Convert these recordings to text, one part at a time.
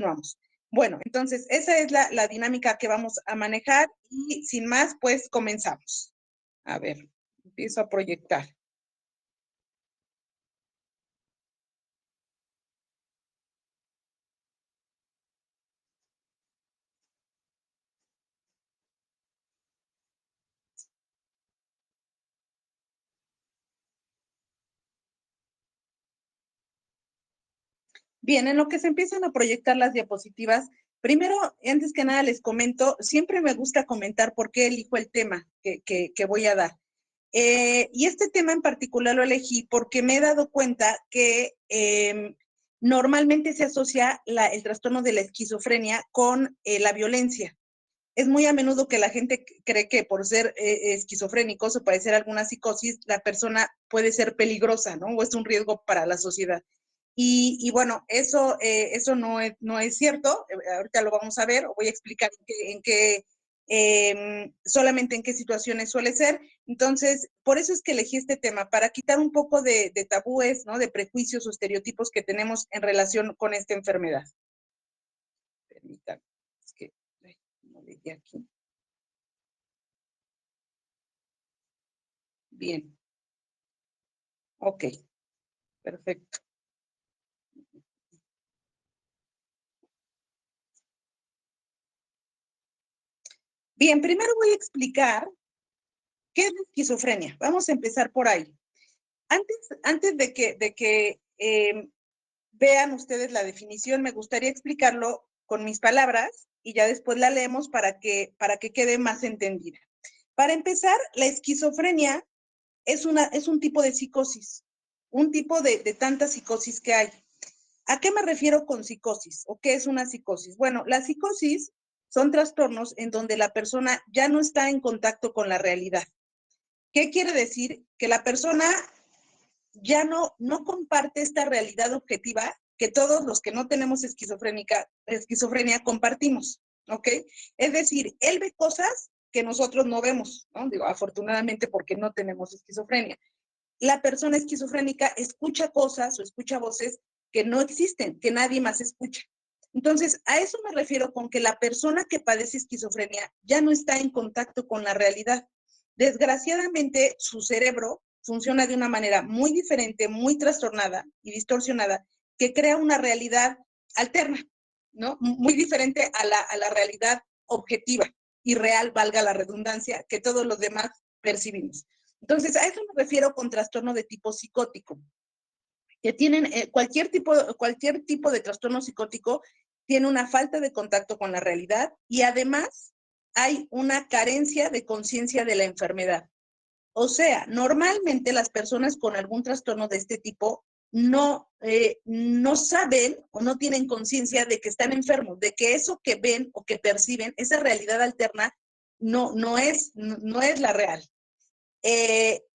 Vamos. Bueno, entonces esa es la dinámica que vamos a manejar y sin más, pues comenzamos. A ver, empiezo a proyectar. Bien, en lo que se empiezan a proyectar las diapositivas, primero, antes que nada les comento, siempre me gusta comentar por qué elijo el tema que voy a dar. Y este tema en particular lo elegí porque me he dado cuenta que normalmente se asocia el trastorno de la esquizofrenia con la violencia. Es muy a menudo que la gente cree que por ser esquizofrénicos o padecer alguna psicosis, la persona puede ser peligrosa, ¿no? O es un riesgo para la sociedad. Y bueno, eso no es cierto. Ahorita lo vamos a ver, o voy a explicar solamente en qué situaciones suele ser. Entonces, por eso es que elegí este tema, para quitar un poco de tabúes, ¿no? De prejuicios o estereotipos que tenemos en relación con esta enfermedad. Permítanme, es que no le di aquí. Bien. Ok, perfecto. Bien, primero voy a explicar qué es la esquizofrenia. Vamos a empezar por ahí. Antes de que vean ustedes la definición, me gustaría explicarlo con mis palabras y ya después la leemos para que quede más entendida. Para empezar, la esquizofrenia es un tipo de psicosis, un tipo de tantas psicosis que hay. ¿A qué me refiero con psicosis? ¿O qué es una psicosis? Bueno, la psicosis son trastornos en donde la persona ya no está en contacto con la realidad. ¿Qué quiere decir? Que la persona ya no comparte esta realidad objetiva que todos los que no tenemos esquizofrenia compartimos, ¿ok? Es decir, él ve cosas que nosotros no vemos, ¿no? Digo, afortunadamente porque no tenemos esquizofrenia. La persona esquizofrénica escucha cosas o escucha voces que no existen, que nadie más escucha. Entonces, a eso me refiero con que la persona que padece esquizofrenia ya no está en contacto con la realidad. Desgraciadamente, su cerebro funciona de una manera muy diferente, muy trastornada y distorsionada, que crea una realidad alterna, ¿no? Muy diferente a la realidad objetiva y real, valga la redundancia, que todos los demás percibimos. Entonces, a eso me refiero con trastorno de tipo psicótico, que tienen cualquier tipo de trastorno psicótico tiene una falta de contacto con la realidad y además hay una carencia de conciencia de la enfermedad. O sea, normalmente las personas con algún trastorno de este tipo no saben o no tienen conciencia de que están enfermos, de que eso que ven o que perciben, esa realidad alterna, no es la real.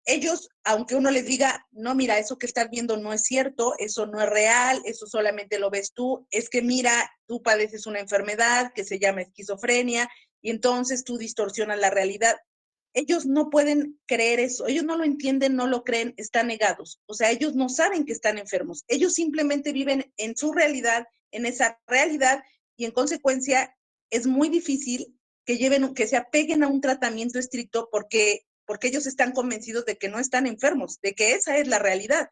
Ellos, aunque uno les diga, no, mira, eso que estás viendo no es cierto, eso no es real, eso solamente lo ves tú, es que mira, tú padeces una enfermedad que se llama esquizofrenia y entonces tú distorsionas la realidad. Ellos no pueden creer eso, ellos no lo entienden, no lo creen, están negados. O sea, ellos no saben que están enfermos, ellos simplemente viven en su realidad, en esa realidad, y en consecuencia es muy difícil que se apeguen a un tratamiento estricto porque ellos están convencidos de que no están enfermos, de que esa es la realidad.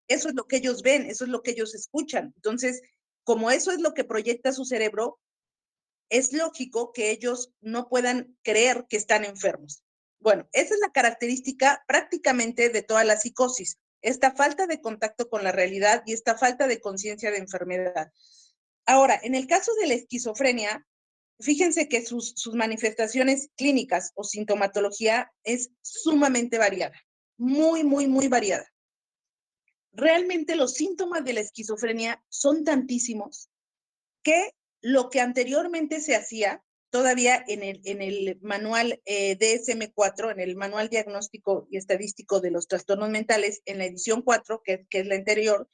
Eso es lo que ellos ven, eso es lo que ellos escuchan. Entonces, como eso es lo que proyecta su cerebro, es lógico que ellos no puedan creer que están enfermos. Bueno, esa es la característica prácticamente de toda la psicosis, esta falta de contacto con la realidad y esta falta de conciencia de enfermedad. Ahora, en el caso de la esquizofrenia, fíjense que sus manifestaciones clínicas o sintomatología es sumamente variada, muy variada. Realmente los síntomas de la esquizofrenia son tantísimos que lo que anteriormente se hacía, todavía en el manual DSM-4, en el manual diagnóstico y estadístico de los trastornos mentales, en la edición 4, que es la anterior,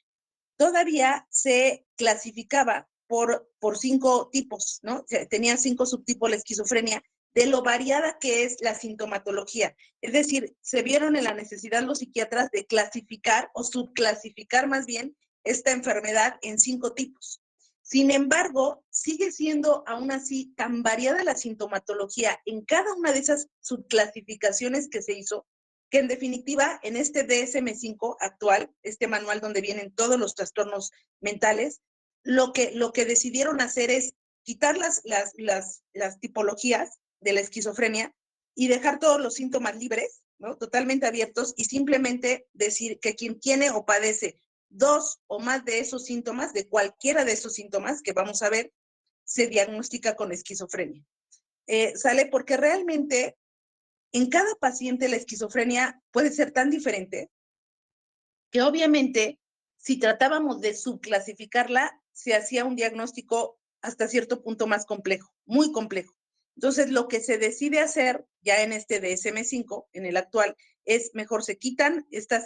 todavía se clasificaba por 5 tipos, ¿no? O sea, tenía 5 subtipos la esquizofrenia, de lo variada que es la sintomatología. Es decir, se vieron en la necesidad los psiquiatras de clasificar o subclasificar más bien esta enfermedad en 5 tipos. Sin embargo, sigue siendo aún así tan variada la sintomatología en cada una de esas subclasificaciones que se hizo, que en definitiva en este DSM-5 actual, este manual donde vienen todos los trastornos mentales, lo que decidieron hacer es quitar las tipologías de la esquizofrenia y dejar todos los síntomas libres, ¿no? Totalmente abiertos, y simplemente decir que quien tiene o padece 2 o más de esos síntomas, de cualquiera de esos síntomas que vamos a ver, se diagnostica con esquizofrenia. ¿Sale? Porque realmente en cada paciente la esquizofrenia puede ser tan diferente que obviamente si tratábamos de subclasificarla, se hacía un diagnóstico hasta cierto punto más complejo, muy complejo. Entonces, lo que se decide hacer ya en este DSM-5, en el actual, es mejor se quitan estos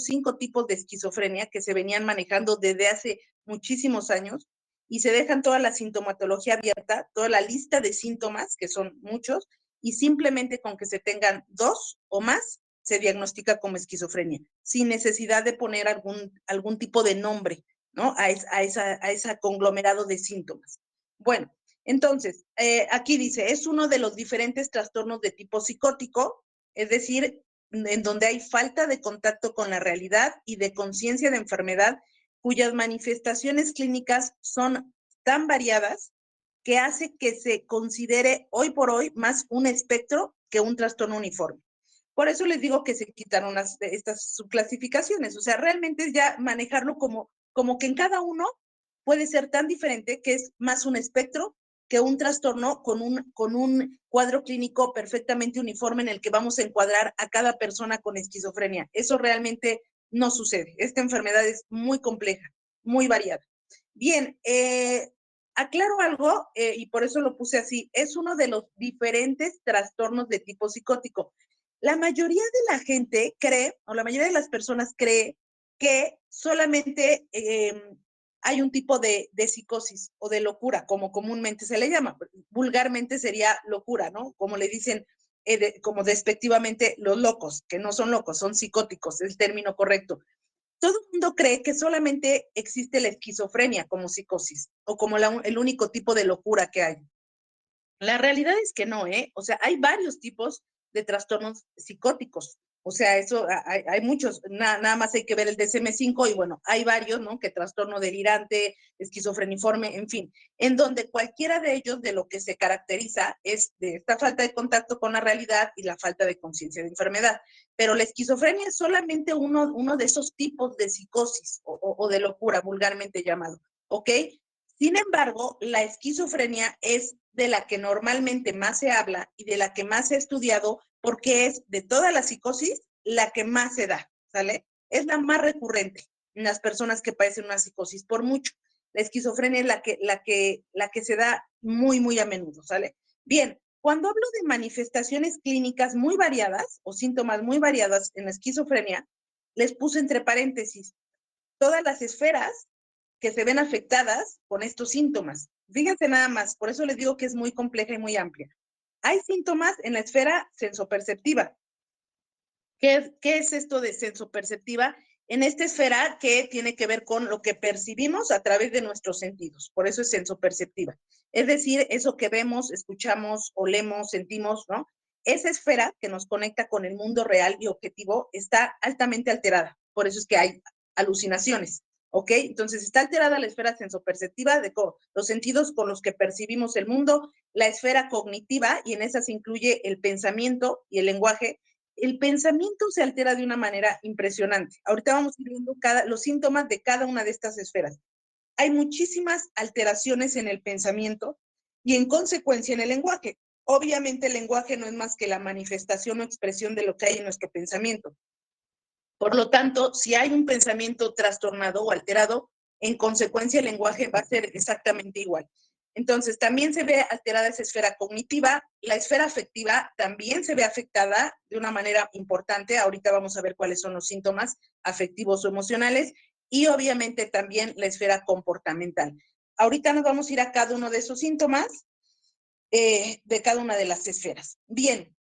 5 tipos de esquizofrenia que se venían manejando desde hace muchísimos años y se dejan toda la sintomatología abierta, toda la lista de síntomas, que son muchos, y simplemente con que se tengan 2 o más, se diagnostica como esquizofrenia, sin necesidad de poner algún tipo de nombre, ¿no? A ese conglomerado de síntomas. Bueno, entonces, aquí dice, es uno de los diferentes trastornos de tipo psicótico, es decir, en donde hay falta de contacto con la realidad y de conciencia de enfermedad, cuyas manifestaciones clínicas son tan variadas que hace que se considere hoy por hoy más un espectro que un trastorno uniforme. Por eso les digo que se quitaron estas subclasificaciones. O sea, realmente es ya manejarlo como que en cada uno puede ser tan diferente que es más un espectro que un trastorno con un cuadro clínico perfectamente uniforme en el que vamos a encuadrar a cada persona con esquizofrenia. Eso realmente no sucede. Esta enfermedad es muy compleja, muy variada. Bien, aclaro algo, y por eso lo puse así, es uno de los diferentes trastornos de tipo psicótico. La mayoría de la gente cree, o la mayoría de las personas cree, que solamente hay un tipo de psicosis o de locura, como comúnmente se le llama. Vulgarmente sería locura, ¿no? Como le dicen, como despectivamente, los locos, que no son locos, son psicóticos, es el término correcto. Todo el mundo cree que solamente existe la esquizofrenia como psicosis o como el único tipo de locura que hay. La realidad es que no, ¿eh? O sea, hay varios tipos de trastornos psicóticos. O sea, eso hay muchos, nada más hay que ver el DSM-5 y bueno, hay varios, ¿no? Que trastorno delirante, esquizofreniforme, en fin, en donde cualquiera de ellos de lo que se caracteriza es de esta falta de contacto con la realidad y la falta de conciencia de enfermedad. Pero la esquizofrenia es solamente uno de esos tipos de psicosis o de locura, vulgarmente llamado, ¿ok? Sin embargo, la esquizofrenia es de la que normalmente más se habla y de la que más se ha estudiado porque es de toda la psicosis la que más se da, ¿sale? Es la más recurrente en las personas que padecen una psicosis por mucho. La esquizofrenia es la que se da muy, muy a menudo, ¿sale? Bien, cuando hablo de manifestaciones clínicas muy variadas o síntomas muy variadas en la esquizofrenia, les puse entre paréntesis todas las esferas que se ven afectadas con estos síntomas. Fíjense nada más, por eso les digo que es muy compleja y muy amplia. Hay síntomas en la esfera sensoperceptiva. ¿Qué es esto de sensoperceptiva? En esta esfera que tiene que ver con lo que percibimos a través de nuestros sentidos. Por eso es sensoperceptiva. Es decir, eso que vemos, escuchamos, olemos, sentimos, ¿no? Esa esfera que nos conecta con el mundo real y objetivo está altamente alterada. Por eso es que hay alucinaciones. ¿Ok? Entonces está alterada la esfera sensoperceptiva de los sentidos con los que percibimos el mundo, la esfera cognitiva, y en esa se incluye el pensamiento y el lenguaje. El pensamiento se altera de una manera impresionante. Ahorita vamos a ir viendo los síntomas de cada una de estas esferas. Hay muchísimas alteraciones en el pensamiento y en consecuencia en el lenguaje. Obviamente el lenguaje no es más que la manifestación o expresión de lo que hay en nuestro pensamiento. Por lo tanto, si hay un pensamiento trastornado o alterado, en consecuencia el lenguaje va a ser exactamente igual. Entonces, también se ve alterada esa esfera cognitiva, la esfera afectiva también se ve afectada de una manera importante. Ahorita vamos a ver cuáles son los síntomas afectivos o emocionales y obviamente también la esfera comportamental. Ahorita nos vamos a ir a cada uno de esos síntomas de cada una de las esferas. Bien,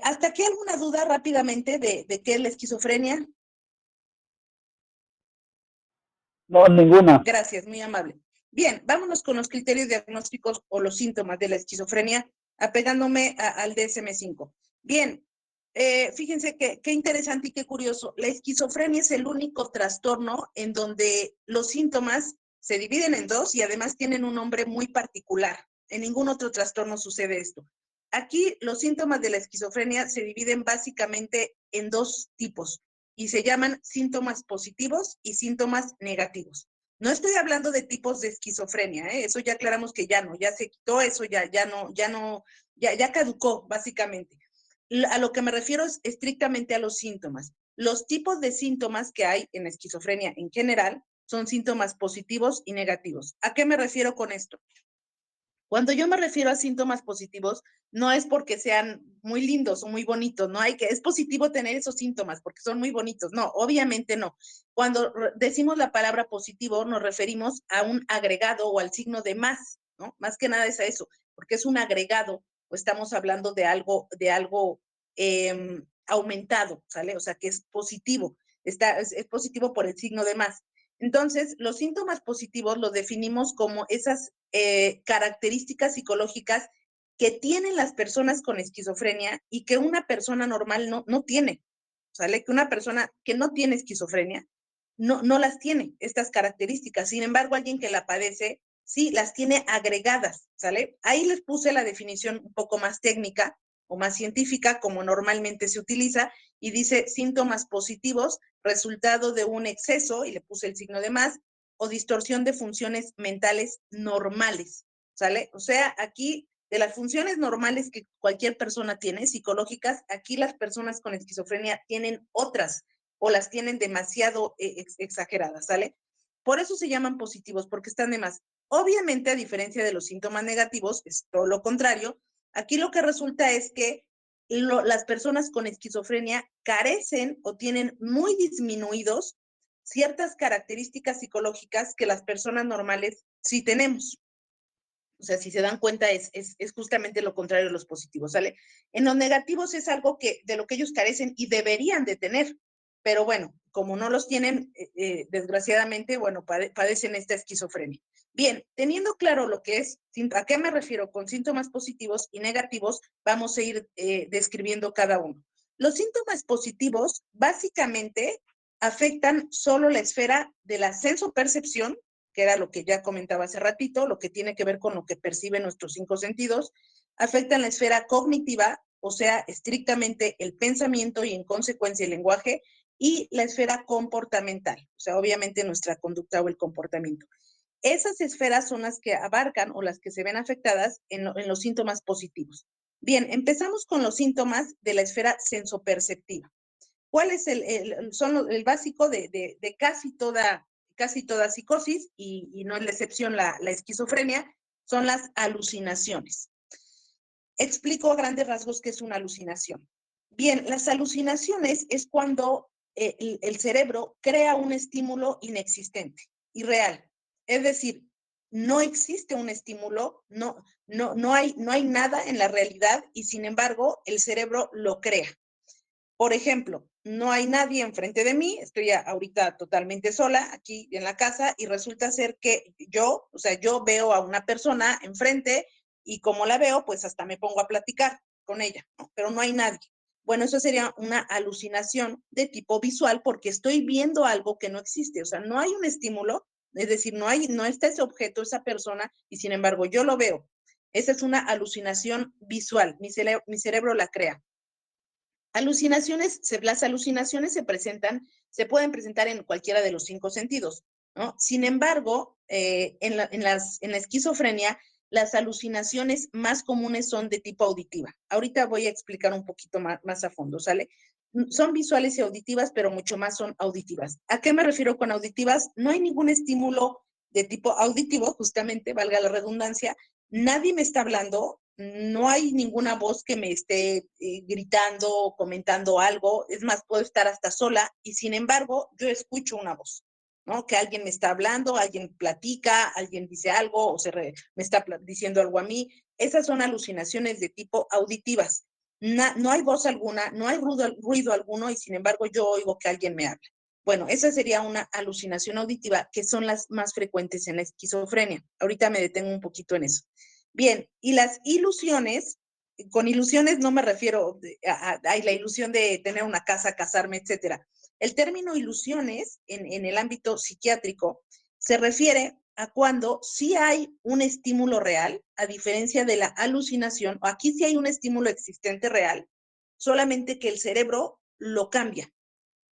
¿hasta aquí alguna duda rápidamente de qué es la esquizofrenia? No, ninguna. Gracias, muy amable. Bien, vámonos con los criterios diagnósticos o los síntomas de la esquizofrenia, apegándome al DSM-5. Bien, fíjense qué interesante y qué curioso. La esquizofrenia es el único trastorno en donde los síntomas se dividen en dos y además tienen un nombre muy particular. En ningún otro trastorno sucede esto. Aquí los síntomas de la esquizofrenia se dividen básicamente en dos tipos y se llaman síntomas positivos y síntomas negativos. No estoy hablando de tipos de esquizofrenia, eso ya aclaramos que ya no, ya se quitó, eso ya caducó, básicamente. A lo que me refiero es estrictamente a los síntomas. Los tipos de síntomas que hay en esquizofrenia en general son síntomas positivos y negativos. ¿A qué me refiero con esto? Cuando yo me refiero a síntomas positivos, no es porque sean muy lindos o muy bonitos, no hay que, es positivo tener esos síntomas porque son muy bonitos, no, obviamente no. Cuando decimos la palabra positivo, nos referimos a un agregado o al signo de más, ¿no? Más que nada es a eso, porque es un agregado o estamos hablando de algo aumentado, ¿sale? O sea, que es positivo, es positivo por el signo de más. Entonces, los síntomas positivos los definimos como esas características psicológicas que tienen las personas con esquizofrenia y que una persona normal no tiene. ¿Sale? Que una persona que no tiene esquizofrenia no las tiene, estas características. Sin embargo, alguien que la padece, sí, las tiene agregadas, ¿sale? Ahí les puse la definición un poco más técnica o más científica, como normalmente se utiliza, y dice síntomas positivos, resultado de un exceso, y le puse el signo de más, o distorsión de funciones mentales normales, ¿sale? O sea, aquí de las funciones normales que cualquier persona tiene, psicológicas, aquí las personas con esquizofrenia tienen otras o las tienen demasiado exageradas, ¿sale? Por eso se llaman positivos, porque están de más. Obviamente, a diferencia de los síntomas negativos, es todo lo contrario. Aquí lo que resulta es que las personas con esquizofrenia carecen o tienen muy disminuidos ciertas características psicológicas que las personas normales sí tenemos. O sea, si se dan cuenta, es justamente lo contrario de los positivos, ¿sale? En los negativos es algo de lo que ellos carecen y deberían de tener. Pero bueno, como no los tienen, desgraciadamente, bueno, padecen esta esquizofrenia. Bien, teniendo claro lo que es, ¿a qué me refiero con síntomas positivos y negativos? Vamos a ir describiendo cada uno. Los síntomas positivos básicamente afectan solo la esfera de la sensopercepción, que era lo que ya comentaba hace ratito, lo que tiene que ver con lo que perciben nuestros 5 sentidos, afectan la esfera cognitiva, o sea, estrictamente el pensamiento y en consecuencia el lenguaje, y la esfera comportamental, o sea, obviamente nuestra conducta o el comportamiento. Esas esferas son las que abarcan o las que se ven afectadas en los síntomas positivos. Bien, empezamos con los síntomas de la esfera sensoperceptiva. ¿Cuál es el básico de casi toda psicosis, y no es la excepción la esquizofrenia? Son las alucinaciones. Explico a grandes rasgos qué es una alucinación. Bien, las alucinaciones es cuando el cerebro crea un estímulo inexistente, irreal. Es decir, no existe un estímulo, no hay nada en la realidad y sin embargo el cerebro lo crea. Por ejemplo, no hay nadie enfrente de mí, estoy ahorita totalmente sola aquí en la casa y resulta ser que yo veo a una persona enfrente y como la veo, pues hasta me pongo a platicar con ella, ¿no? Pero no hay nadie. Bueno, eso sería una alucinación de tipo visual porque estoy viendo algo que no existe, o sea, no hay un estímulo, es decir, no está ese objeto, esa persona, y sin embargo yo lo veo. Esa es una alucinación visual, mi cerebro la crea. Las alucinaciones se pueden presentar en cualquiera de los 5 sentidos, ¿no? Sin embargo, en la esquizofrenia, las alucinaciones más comunes son de tipo auditiva. Ahorita voy a explicar un poquito más a fondo, ¿sale? Son visuales y auditivas, pero mucho más son auditivas. ¿A qué me refiero con auditivas? No hay ningún estímulo de tipo auditivo, justamente, valga la redundancia, nadie me está hablando, no hay ninguna voz que me esté gritando o comentando algo, es más, puedo estar hasta sola y sin embargo yo escucho una voz, ¿no? Que alguien me está hablando, alguien platica, alguien dice algo o me está diciendo algo a mí. Esas son alucinaciones de tipo auditivas. No hay voz alguna, no hay ruido alguno y sin embargo yo oigo que alguien me habla. Bueno, esa sería una alucinación auditiva, que son las más frecuentes en la esquizofrenia. Ahorita me detengo un poquito en eso. Bien, y las ilusiones, con ilusiones no me refiero a la ilusión de tener una casa, casarme, etcétera. El término ilusiones en el ámbito psiquiátrico se refiere a cuando sí hay un estímulo real, a diferencia de la alucinación, o aquí sí hay un estímulo existente real, solamente que el cerebro lo cambia,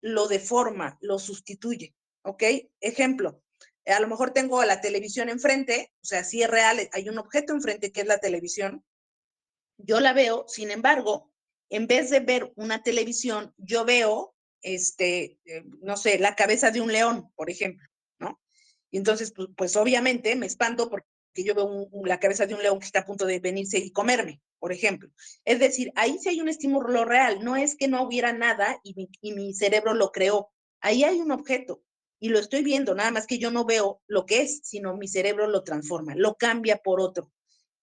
lo deforma, lo sustituye, ¿ok? Ejemplo, a lo mejor tengo la televisión enfrente, o sea, sí es real, hay un objeto enfrente que es la televisión, yo la veo, sin embargo, en vez de ver una televisión, yo veo, no sé, la cabeza de un león, por ejemplo, ¿no? Y entonces, pues obviamente me espanto porque yo veo la cabeza de un león que está a punto de venirse y comerme, por ejemplo. Es decir, ahí sí hay un estímulo real, no es que no hubiera nada y mi cerebro lo creó. Ahí hay un objeto y lo estoy viendo, nada más que yo no veo lo que es, sino mi cerebro lo transforma, lo cambia por otro.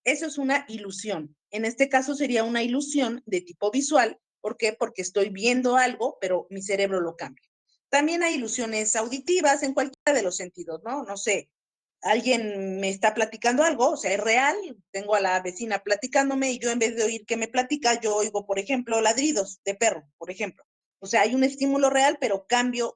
Eso es una ilusión. En este caso sería una ilusión de tipo visual. ¿Por qué? Porque estoy viendo algo, pero mi cerebro lo cambia. También hay ilusiones auditivas en cualquiera de los sentidos, ¿no? No sé, alguien me está platicando algo, o sea, es real, tengo a la vecina platicándome y yo en vez de oír que me platica, yo oigo, por ejemplo, ladridos de perro, por ejemplo. O sea, hay un estímulo real, pero cambio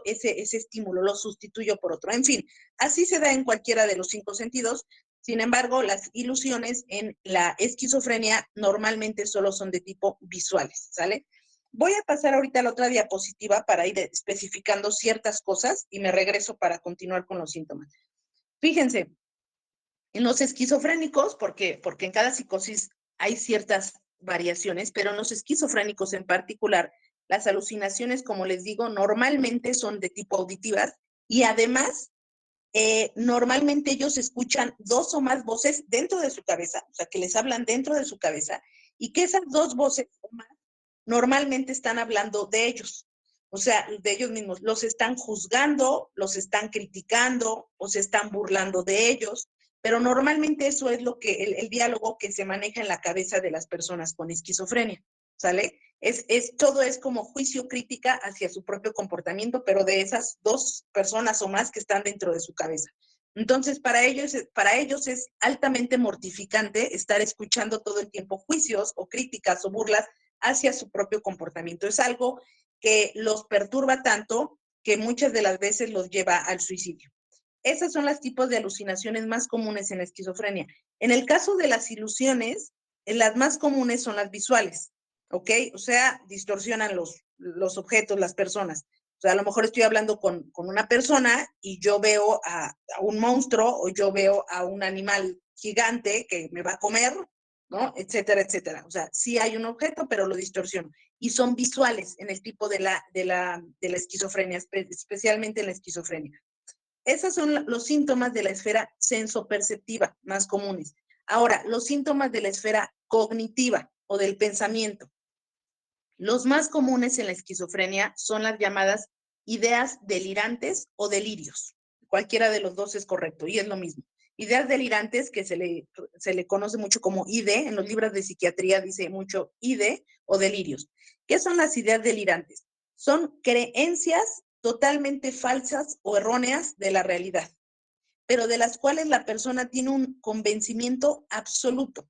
ese estímulo, lo sustituyo por otro. En fin, así se da en cualquiera de los 5 sentidos. Sin embargo, las ilusiones en la esquizofrenia normalmente solo son de tipo visuales, ¿sale? Voy a pasar ahorita a la otra diapositiva para ir especificando ciertas cosas y me regreso para continuar con los síntomas. Fíjense, en los esquizofrénicos, porque en cada psicosis hay ciertas variaciones, pero en los esquizofrénicos en particular, las alucinaciones, como les digo, normalmente son de tipo auditivas y además normalmente ellos escuchan 2 o más voces dentro de su cabeza, o sea, que les hablan dentro de su cabeza, y que esas 2 voces o más normalmente están hablando de ellos, o sea, de ellos mismos. Los están juzgando, los están criticando o se están burlando de ellos, pero normalmente eso es lo que el diálogo que se maneja en la cabeza de las personas con esquizofrenia, ¿sale? Todo es como juicio crítica hacia su propio comportamiento, pero de esas 2 personas o más que están dentro de su cabeza. Entonces, para ellos es altamente mortificante estar escuchando todo el tiempo juicios o críticas o burlas hacia su propio comportamiento. Es algo que los perturba tanto que muchas de las veces los lleva al suicidio. Esas son los tipos de alucinaciones más comunes en la esquizofrenia. En el caso de las ilusiones, las más comunes son las visuales, ¿ok? O sea, distorsionan los objetos, las personas. O sea, a lo mejor estoy hablando con una persona y yo veo a un monstruo o yo veo a un animal gigante que me va a comer, ¿no? Etcétera, etcétera. O sea, sí hay un objeto, pero lo distorsiono. Y son visuales en el tipo de la esquizofrenia, especialmente en la esquizofrenia. Esos son los síntomas de la esfera sensoperceptiva más comunes. Ahora, los síntomas de la esfera cognitiva o del pensamiento. Los más comunes en la esquizofrenia son las llamadas ideas delirantes o delirios. Cualquiera de los dos es correcto y es lo mismo. Ideas delirantes, que se le conoce mucho como ID, en los libros de psiquiatría dice mucho ID o delirios. ¿Qué son las ideas delirantes? Son creencias totalmente falsas o erróneas de la realidad, pero de las cuales la persona tiene un convencimiento absoluto.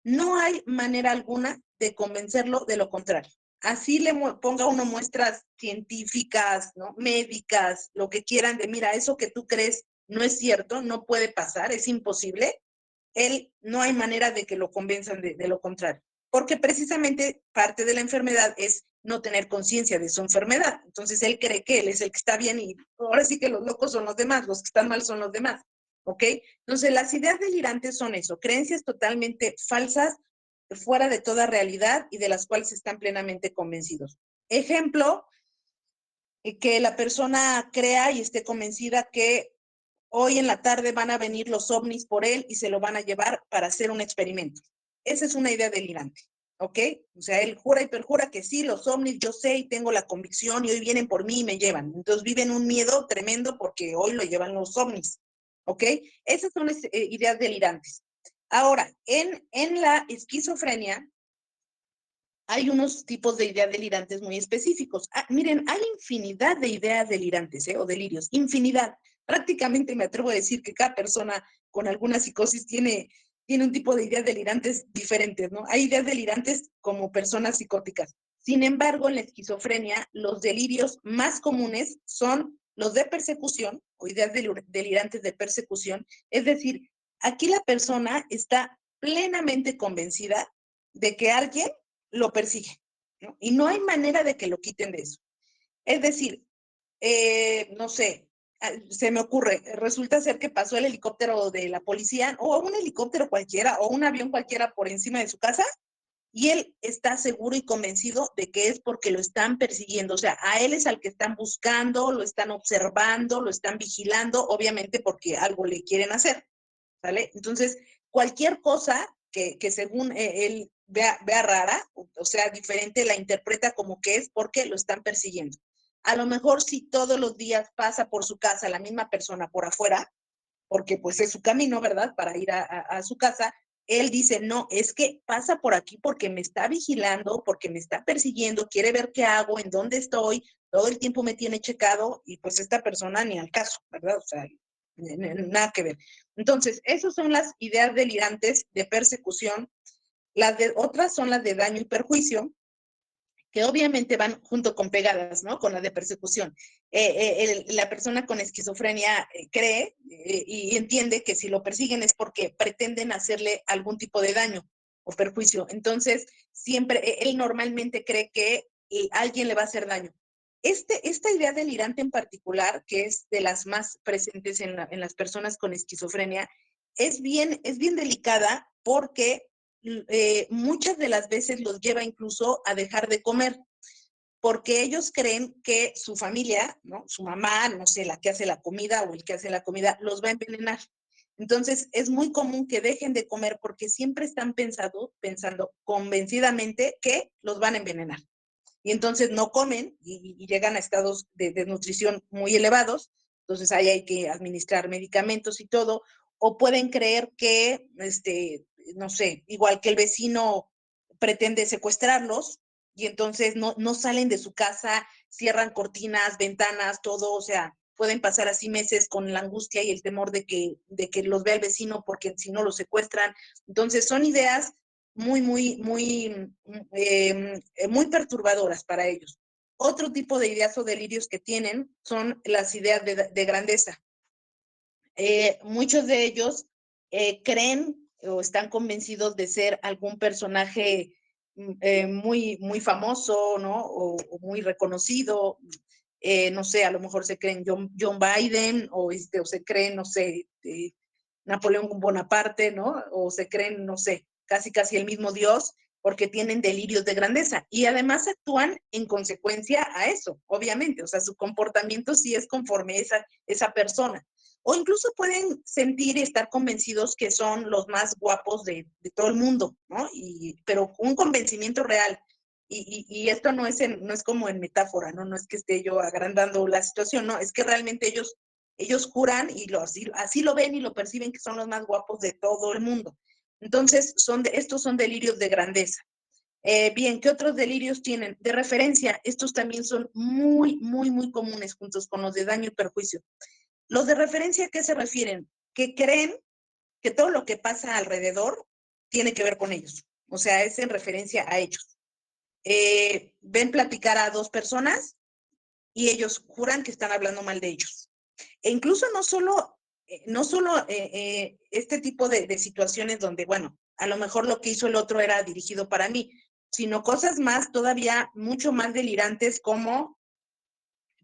No hay manera alguna de convencerlo de lo contrario. Así le ponga uno muestras científicas, ¿no? Médicas, lo que quieran, de mira, eso que tú crees no es cierto, no puede pasar, es imposible. Él no hay manera de que lo convenzan de lo contrario, porque precisamente parte de la enfermedad es no tener conciencia de su enfermedad. Entonces él cree que él es el que está bien y ahora sí que los locos son los demás, los que están mal son los demás. ¿Ok? Entonces, las ideas delirantes son eso, creencias totalmente falsas, fuera de toda realidad y de las cuales están plenamente convencidos. Ejemplo, que la persona crea y esté convencida que hoy en la tarde van a venir los ovnis por él y se lo van a llevar para hacer un experimento. Esa es una idea delirante, ¿ok? O sea, él jura y perjura que sí, los ovnis, yo sé y tengo la convicción y hoy vienen por mí y me llevan. Entonces viven un miedo tremendo porque hoy lo llevan los ovnis, ¿ok? Esas son ideas delirantes. Ahora, en la esquizofrenia, hay unos tipos de ideas delirantes muy específicos. Miren, hay infinidad de ideas delirantes, o delirios, infinidad. Prácticamente me atrevo a decir que cada persona con alguna psicosis tiene un tipo de ideas delirantes diferentes, ¿no? Hay ideas delirantes como personas psicóticas. Sin embargo, en la esquizofrenia, los delirios más comunes son los de persecución o ideas delirantes de persecución. Es decir, aquí la persona está plenamente convencida de que alguien lo persigue, ¿no? Y no hay manera de que lo quiten de eso. Es decir, no sé, se me ocurre, resulta ser que pasó el helicóptero de la policía o un helicóptero cualquiera o un avión cualquiera por encima de su casa y él está seguro y convencido de que es porque lo están persiguiendo. O sea, a él es al que están buscando, lo están observando, lo están vigilando, obviamente porque algo le quieren hacer, ¿vale? Entonces, cualquier cosa que según él vea rara, o sea, diferente, la interpreta como que es porque lo están persiguiendo. A lo mejor si todos los días pasa por su casa la misma persona por afuera, porque pues es su camino, ¿verdad? Para ir a su casa, él dice, no, es que pasa por aquí porque me está vigilando, porque me está persiguiendo, quiere ver qué hago, en dónde estoy, todo el tiempo me tiene checado y pues esta persona ni al caso, ¿verdad? O sea, nada que ver. Entonces, esas son las ideas delirantes de persecución. Las de otras son las de daño y perjuicio, que obviamente van junto con pegadas, ¿no? Con la de persecución. La persona con esquizofrenia cree y entiende que si lo persiguen es porque pretenden hacerle algún tipo de daño o perjuicio. Entonces, siempre, él normalmente cree que alguien le va a hacer daño. Esta idea delirante en particular, que es de las más presentes en las personas con esquizofrenia, es bien delicada porque muchas de las veces los lleva incluso a dejar de comer, porque ellos creen que su familia, ¿no? Su mamá, no sé, la que hace la comida o el que hace la comida, los va a envenenar. Entonces, es muy común que dejen de comer porque siempre están pensando convencidamente que los van a envenenar. Y entonces no comen y llegan a estados de desnutrición muy elevados, entonces ahí hay que administrar medicamentos y todo, o pueden creer que, no sé, igual que el vecino pretende secuestrarlos y entonces no salen de su casa, cierran cortinas, ventanas, todo, o sea, pueden pasar así meses con la angustia y el temor de que los vea el vecino porque si no los secuestran. Entonces son ideas muy perturbadoras para ellos. Otro tipo de ideas o delirios que tienen son las ideas de grandeza. Muchos de ellos creen o están convencidos de ser algún personaje muy famoso, ¿no? O muy reconocido. No sé, a lo mejor se creen John Biden o se creen, no sé, Napoleón Bonaparte, ¿no? O se creen, no sé, casi el mismo Dios, porque tienen delirios de grandeza. Y además actúan en consecuencia a eso, obviamente. O sea, su comportamiento sí es conforme esa persona. O incluso pueden sentir y estar convencidos que son los más guapos de todo el mundo, ¿no? Pero un convencimiento real. Y esto no es como en metáfora, ¿no? No es que esté yo agrandando la situación, no, es que realmente ellos juran y así lo ven y lo perciben que son los más guapos de todo el mundo. Entonces, estos son delirios de grandeza. Bien, ¿qué otros delirios tienen? De referencia, estos también son muy comunes juntos con los de daño y perjuicio. Los de referencia, ¿a qué se refieren? Que creen que todo lo que pasa alrededor tiene que ver con ellos. O sea, es en referencia a ellos. Ven platicar a dos personas y ellos juran que están hablando mal de ellos. E incluso no solo este tipo de situaciones donde, bueno, a lo mejor lo que hizo el otro era dirigido para mí, sino cosas más, todavía mucho más delirantes como,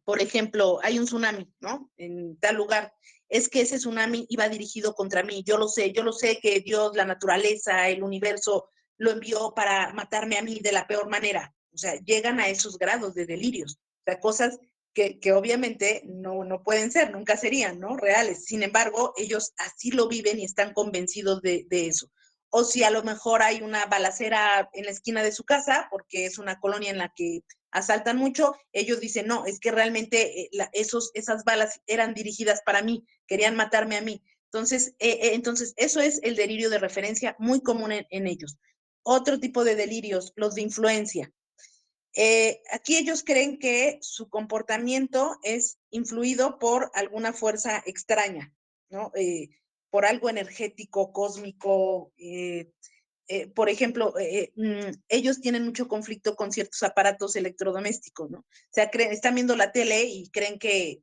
por ejemplo, hay un tsunami, ¿no? En tal lugar. Es que ese tsunami iba dirigido contra mí. Yo lo sé que Dios, la naturaleza, el universo lo envió para matarme a mí de la peor manera. O sea, llegan a esos grados de delirios. O sea, cosas que obviamente no pueden ser, nunca serían, ¿no? Reales. Sin embargo, ellos así lo viven y están convencidos de eso. O si a lo mejor hay una balacera en la esquina de su casa, porque es una colonia en la que asaltan mucho, ellos dicen, no, es que realmente esas balas eran dirigidas para mí, querían matarme a mí. Entonces eso es el delirio de referencia muy común en ellos. Otro tipo de delirios, los de influencia. Aquí ellos creen que su comportamiento es influido por alguna fuerza extraña, ¿no? Por algo energético, cósmico. Por ejemplo, ellos tienen mucho conflicto con ciertos aparatos electrodomésticos, ¿no? O sea, están viendo la tele y creen que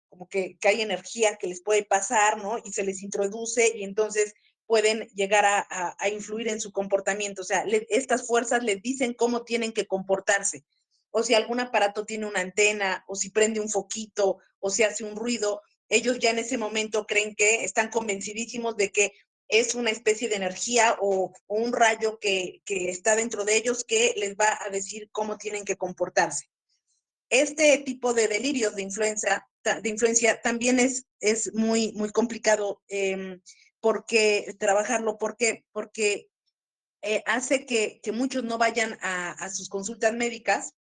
como que hay energía que les puede pasar, ¿no? Y se les introduce y entonces pueden llegar a influir en su comportamiento. O sea, estas fuerzas les dicen cómo tienen que comportarse. O si algún aparato tiene una antena, o si prende un foquito, o si hace un ruido, ellos ya en ese momento creen que están convencidísimos de que es una especie de energía o un rayo que está dentro de ellos que les va a decir cómo tienen que comportarse. Este tipo de delirios de influencia también es muy complicado porque trabajarlo. ¿Por qué? Porque hace que muchos no vayan a sus consultas médicas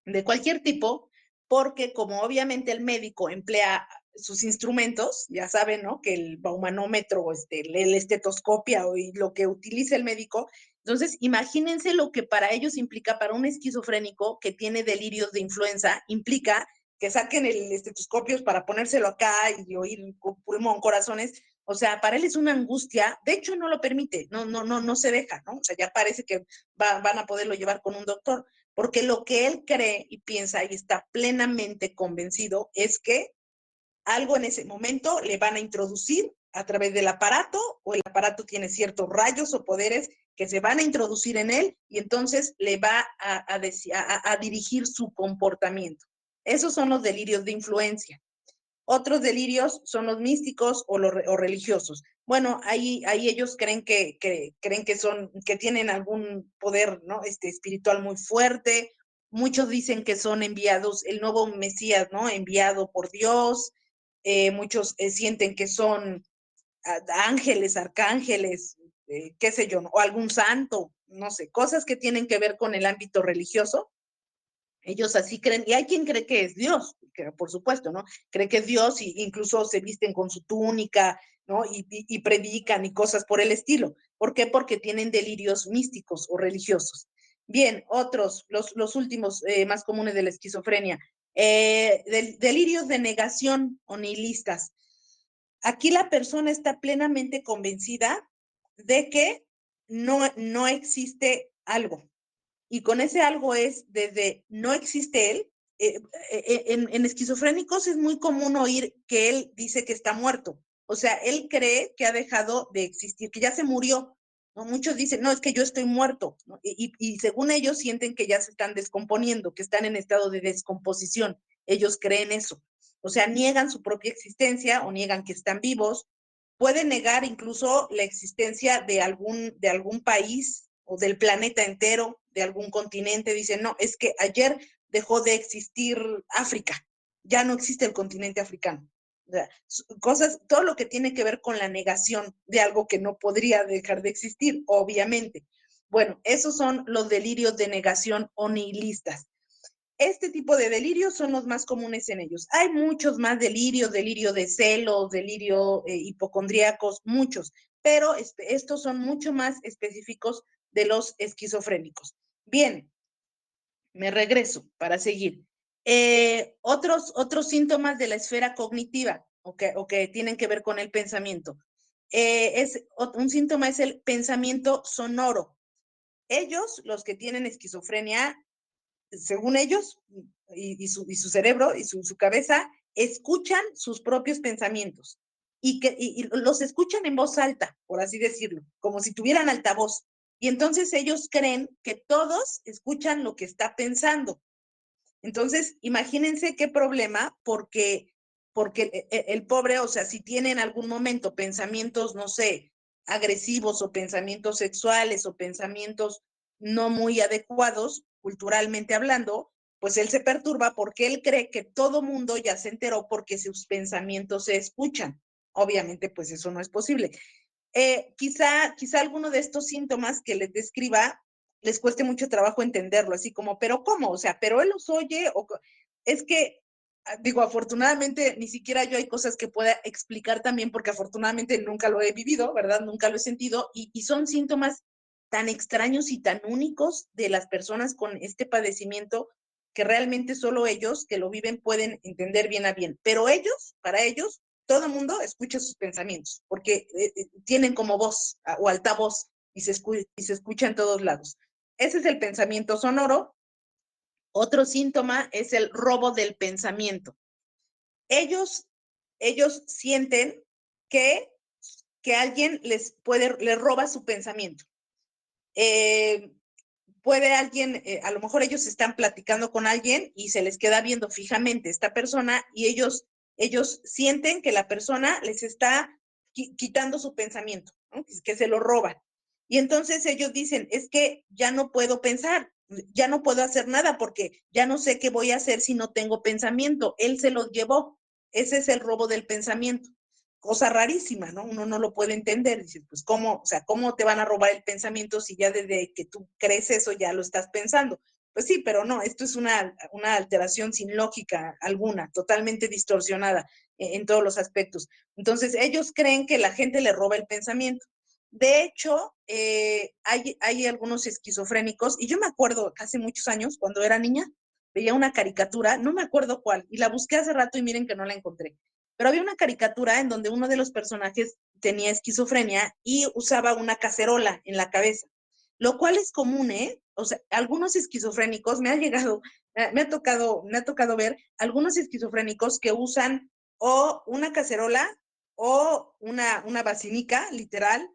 de cualquier tipo, porque como obviamente el médico emplea sus instrumentos, ya saben, ¿no? Que el baumanómetro, el estetoscopio y lo que utiliza el médico. Entonces, imagínense lo que para ellos implica, para un esquizofrénico que tiene delirios de influenza, implica que saquen el estetoscopio para ponérselo acá y oír pulmón, corazones. O sea, para él es una angustia. De hecho, no lo permite, no se deja, ¿no? O sea, ya parece que van a poderlo llevar con un doctor, porque lo que él cree y piensa y está plenamente convencido es que algo en ese momento le van a introducir a través del aparato, o el aparato tiene ciertos rayos o poderes que se van a introducir en él y entonces le va a dirigir su comportamiento. Esos son los delirios de influencia. Otros delirios son los místicos o religiosos. Bueno, ahí ellos creen creen que tienen algún poder, ¿no? Espiritual muy fuerte. Muchos dicen que son enviados, el nuevo Mesías, ¿no? Enviado por Dios. Muchos sienten que son ángeles, arcángeles, qué sé yo, ¿no? O algún santo, no sé, cosas que tienen que ver con el ámbito religioso. Ellos así creen, y hay quien cree que es Dios, que por supuesto, ¿no? Cree que es Dios y incluso se visten con su túnica, ¿no? Y predican y cosas por el estilo. ¿Por qué? Porque tienen delirios místicos o religiosos. Bien, otros, los últimos más comunes de la esquizofrenia, delirios de negación o nihilistas. Aquí la persona está plenamente convencida de que no existe algo, y con ese algo es desde no existe él. En esquizofrénicos es muy común oír que él dice que está muerto. O sea, él cree que ha dejado de existir, que ya se murió, ¿no? Muchos dicen, no, es que yo estoy muerto, ¿no? Y según ellos sienten que ya se están descomponiendo, que están en estado de descomposición. Ellos creen eso. O sea, niegan su propia existencia o niegan que están vivos. Pueden negar incluso la existencia de algún país o del planeta entero, de algún continente. Dicen, no, es que ayer dejó de existir África, ya no existe el continente africano. O sea, cosas, todo lo que tiene que ver con la negación de algo que no podría dejar de existir, obviamente. Bueno, esos son los delirios de negación o nihilistas. Este tipo de delirios son los más comunes en ellos. Hay muchos más delirios, delirio de celos, delirio hipocondríacos, muchos, pero estos son mucho más específicos de los esquizofrénicos. Bien, me regreso para seguir. Otros síntomas de la esfera cognitiva o que tienen que ver con el pensamiento. Un síntoma es el pensamiento sonoro. Ellos, los que tienen esquizofrenia, según ellos, y su cerebro y su cabeza, escuchan sus propios pensamientos y los escuchan en voz alta, por así decirlo, como si tuvieran altavoz. Y entonces ellos creen que todos escuchan lo que está pensando. Entonces, imagínense qué problema, porque el pobre, o sea, si tiene en algún momento pensamientos, no sé, agresivos o pensamientos sexuales o pensamientos no muy adecuados, culturalmente hablando, pues él se perturba porque él cree que todo mundo ya se enteró porque sus pensamientos se escuchan. Obviamente, pues eso no es posible. Quizá alguno de estos síntomas que les describa les cueste mucho trabajo entenderlo, así como, pero ¿cómo? O sea, pero él los oye, es que, digo, afortunadamente ni siquiera yo hay cosas que pueda explicar también, porque afortunadamente nunca lo he vivido, ¿verdad? Nunca lo he sentido, y son síntomas tan extraños y tan únicos de las personas con este padecimiento que realmente solo ellos que lo viven pueden entender bien a bien. Pero ellos, para ellos, todo el mundo escucha sus pensamientos, porque tienen como voz o altavoz y se escucha en todos lados. Ese es el pensamiento sonoro. Otro síntoma es el robo del pensamiento. Ellos sienten que alguien les roba su pensamiento. Puede alguien, a lo mejor ellos están platicando con alguien y se les queda viendo fijamente esta persona y ellos sienten que la persona les está quitando su pensamiento, ¿no? Que se lo roban. Y entonces ellos dicen, es que ya no puedo pensar, ya no puedo hacer nada porque ya no sé qué voy a hacer si no tengo pensamiento. Él se los llevó. Ese es el robo del pensamiento. Cosa rarísima, ¿no? Uno no lo puede entender. Dice, pues, ¿cómo? O sea, ¿cómo te van a robar el pensamiento si ya desde que tú crees eso ya lo estás pensando? Pues sí, pero no, esto es una alteración sin lógica alguna, totalmente distorsionada en todos los aspectos. Entonces, ellos creen que la gente le roba el pensamiento. De hecho, hay algunos esquizofrénicos, y yo me acuerdo hace muchos años, cuando era niña, veía una caricatura, no me acuerdo cuál, y la busqué hace rato y miren que no la encontré. Pero había una caricatura en donde uno de los personajes tenía esquizofrenia y usaba una cacerola en la cabeza, lo cual es común, ¿eh? O sea, algunos esquizofrénicos, me ha tocado ver algunos esquizofrénicos que usan o una cacerola o una basinica, literal,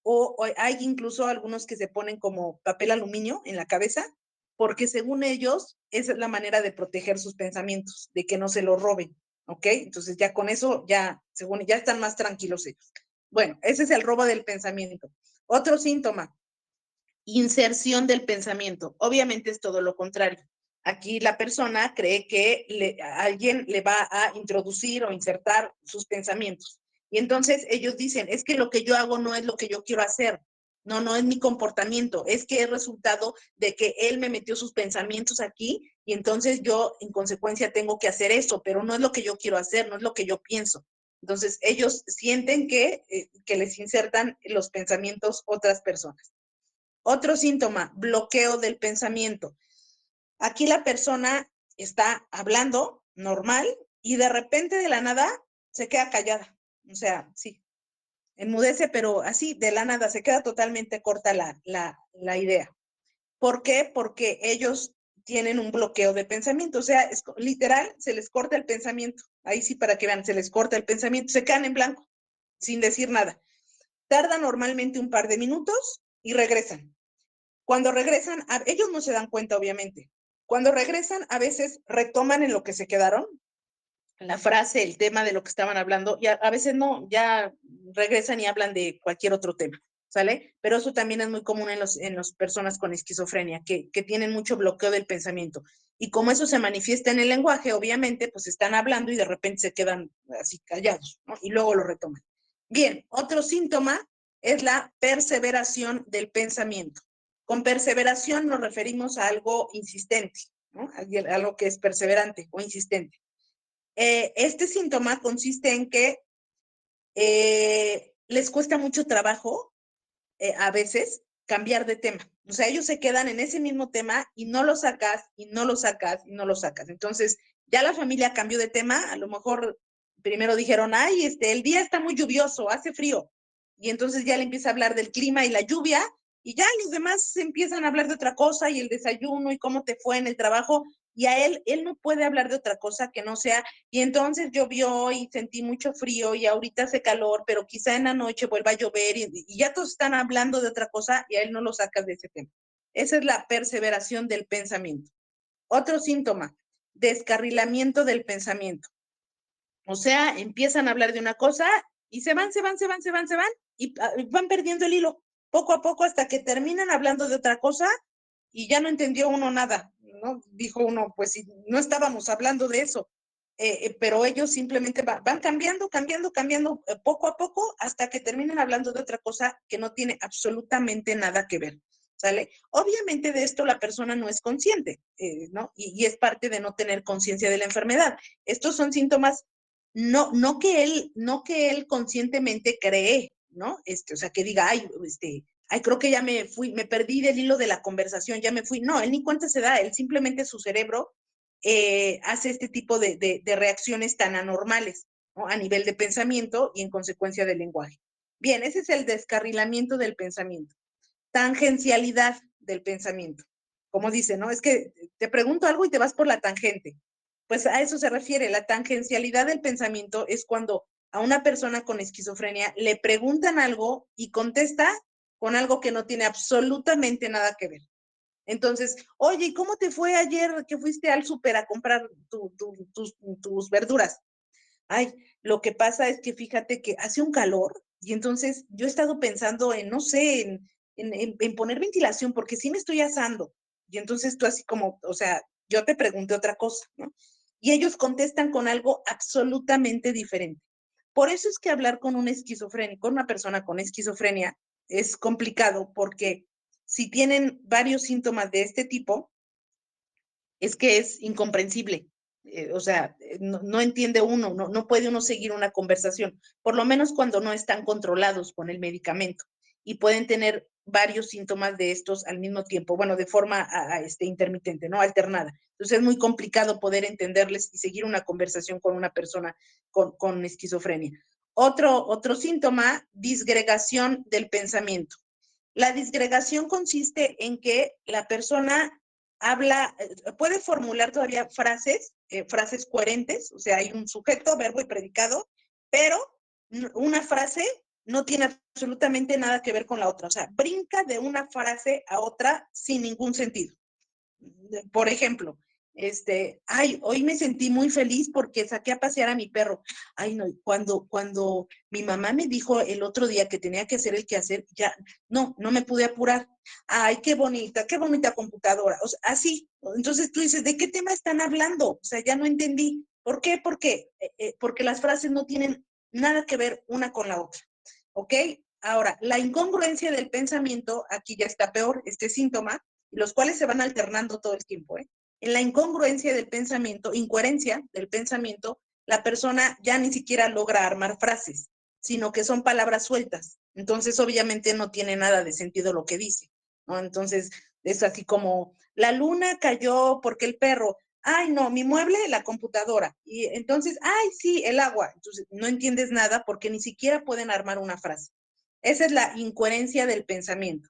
o hay incluso algunos que se ponen como papel aluminio en la cabeza, porque según ellos, esa es la manera de proteger sus pensamientos, de que no se lo roben. ¿Ok? Entonces ya con eso, según ya están más tranquilos ellos. Bueno, ese es el robo del pensamiento. Otro síntoma, inserción del pensamiento. Obviamente es todo lo contrario. Aquí la persona cree que alguien le va a introducir o insertar sus pensamientos. Y entonces ellos dicen, es que lo que yo hago no es lo que yo quiero hacer. No, no es mi comportamiento, es que es resultado de que él me metió sus pensamientos aquí y entonces yo en consecuencia tengo que hacer eso, pero no es lo que yo quiero hacer, no es lo que yo pienso. Entonces ellos sienten que les insertan los pensamientos otras personas. Otro síntoma, bloqueo del pensamiento. Aquí la persona está hablando normal y de repente de la nada se queda callada. O sea, sí, enmudece, pero así de la nada se queda totalmente corta la idea. ¿Por qué? Porque ellos tienen un bloqueo de pensamiento. O sea, literal, se les corta el pensamiento. Ahí sí, para que vean, se les corta el pensamiento, se quedan en blanco, sin decir nada. Tarda normalmente un par de minutos y regresan. Cuando regresan, ellos no se dan cuenta, obviamente. Cuando regresan, a veces retoman en lo que se quedaron, la frase, el tema de lo que estaban hablando, y a veces no, ya regresan y hablan de cualquier otro tema, ¿sale? Pero eso también es muy común en las personas con esquizofrenia, que tienen mucho bloqueo del pensamiento. Y como eso se manifiesta en el lenguaje, obviamente, pues están hablando y de repente se quedan así callados, ¿no? Y luego lo retoman. Bien, otro síntoma es la perseveración del pensamiento. Con perseveración nos referimos a algo insistente, ¿no? Algo que es perseverante o insistente. Este síntoma consiste en que les cuesta mucho trabajo a veces cambiar de tema. O sea, ellos se quedan en ese mismo tema y no lo sacas y no lo sacas y no lo sacas. Entonces, ya la familia cambió de tema, a lo mejor primero dijeron, ay, el día está muy lluvioso, hace frío. Y entonces ya le empieza a hablar del clima y la lluvia y ya los demás empiezan a hablar de otra cosa y el desayuno y cómo te fue en el trabajo. Y a él no puede hablar de otra cosa que no sea, y entonces llovió y sentí mucho frío y ahorita hace calor, pero quizá en la noche vuelva a llover y ya todos están hablando de otra cosa y a él no lo sacas de ese tema. Esa es la perseveración del pensamiento. Otro síntoma, descarrilamiento del pensamiento. O sea, empiezan a hablar de una cosa y se van y van perdiendo el hilo poco a poco hasta que terminan hablando de otra cosa y ya no entendió uno nada, ¿no? Dijo uno, pues si no estábamos hablando de eso, pero ellos simplemente van cambiando poco a poco hasta que terminan hablando de otra cosa que no tiene absolutamente nada que ver, ¿sale? Obviamente de esto la persona no es consciente, ¿no? Y es parte de no tener conciencia de la enfermedad. Estos son síntomas no que él conscientemente cree, ¿no? O sea, que diga, ay, ay, creo que ya me fui, me perdí del hilo de la conversación, ya me fui. No, él ni cuenta se da, él simplemente su cerebro hace este tipo de reacciones tan anormales, ¿no? A nivel de pensamiento y en consecuencia del lenguaje. Bien, ese es el descarrilamiento del pensamiento. Tangencialidad del pensamiento. Como dice, ¿no? Es que te pregunto algo y te vas por la tangente. Pues a eso se refiere. La tangencialidad del pensamiento es cuando a una persona con esquizofrenia le preguntan algo y contesta con algo que no tiene absolutamente nada que ver. Entonces, oye, ¿cómo te fue ayer que fuiste al súper a comprar tus verduras? Ay, lo que pasa es que fíjate que hace un calor y entonces yo he estado pensando en, no sé, en poner ventilación porque sí me estoy asando. Y entonces tú así como, o sea, yo te pregunté otra cosa, ¿no? Y ellos contestan con algo absolutamente diferente. Por eso es que hablar con un esquizofrénico, con una persona con esquizofrenia, es complicado porque si tienen varios síntomas de este tipo, es que es incomprensible. O sea, no entiende uno, no puede uno seguir una conversación, por lo menos cuando no están controlados con el medicamento y pueden tener varios síntomas de estos al mismo tiempo, bueno, de forma intermitente, ¿no? Alternada. Entonces es muy complicado poder entenderles y seguir una conversación con una persona con esquizofrenia. Otro síntoma, disgregación del pensamiento. La disgregación consiste en que la persona habla, puede formular todavía frases coherentes, o sea, hay un sujeto, verbo y predicado, pero una frase no tiene absolutamente nada que ver con la otra, o sea, brinca de una frase a otra sin ningún sentido. Por ejemplo, ay, hoy me sentí muy feliz porque saqué a pasear a mi perro. Ay, no, cuando mi mamá me dijo el otro día que tenía que hacer el quehacer, ya, no me pude apurar. Ay, qué bonita computadora. O sea, así. Entonces tú dices, ¿de qué tema están hablando? O sea, ya no entendí. ¿Por qué? Porque las frases no tienen nada que ver una con la otra. ¿Ok? Ahora, la incongruencia del pensamiento, aquí ya está peor, este síntoma, los cuales se van alternando todo el tiempo. En la incongruencia del pensamiento, incoherencia del pensamiento, la persona ya ni siquiera logra armar frases, sino que son palabras sueltas. Entonces, obviamente, no tiene nada de sentido lo que dice, ¿no? Entonces, es así como, la luna cayó porque el perro, ay, no, mi mueble, la computadora. Y entonces, ay, sí, el agua. Entonces, no entiendes nada porque ni siquiera pueden armar una frase. Esa es la incoherencia del pensamiento.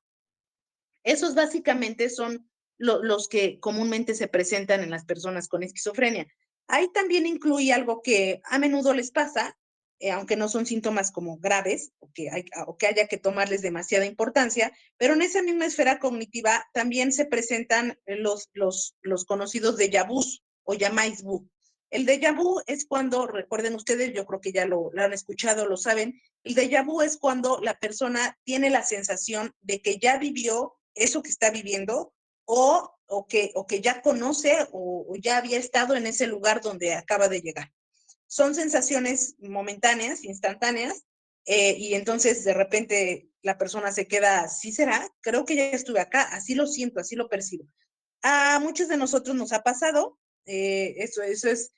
Esos básicamente son los que comúnmente se presentan en las personas con esquizofrenia. Ahí también incluye algo que a menudo les pasa, aunque no son síntomas como graves o que haya que tomarles demasiada importancia, pero en esa misma esfera cognitiva también se presentan los conocidos déjà vus o jamais vu. El déjà vu es cuando, recuerden ustedes, yo creo que ya lo han escuchado, lo saben, el déjà vu es cuando la persona tiene la sensación de que ya vivió eso que está viviendo o que ya conoce o ya había estado en ese lugar donde acaba de llegar. Son sensaciones momentáneas, instantáneas, y entonces de repente la persona se queda, ¿sí será? Creo que ya estuve acá, así lo siento, así lo percibo. A muchos de nosotros nos ha pasado, eso es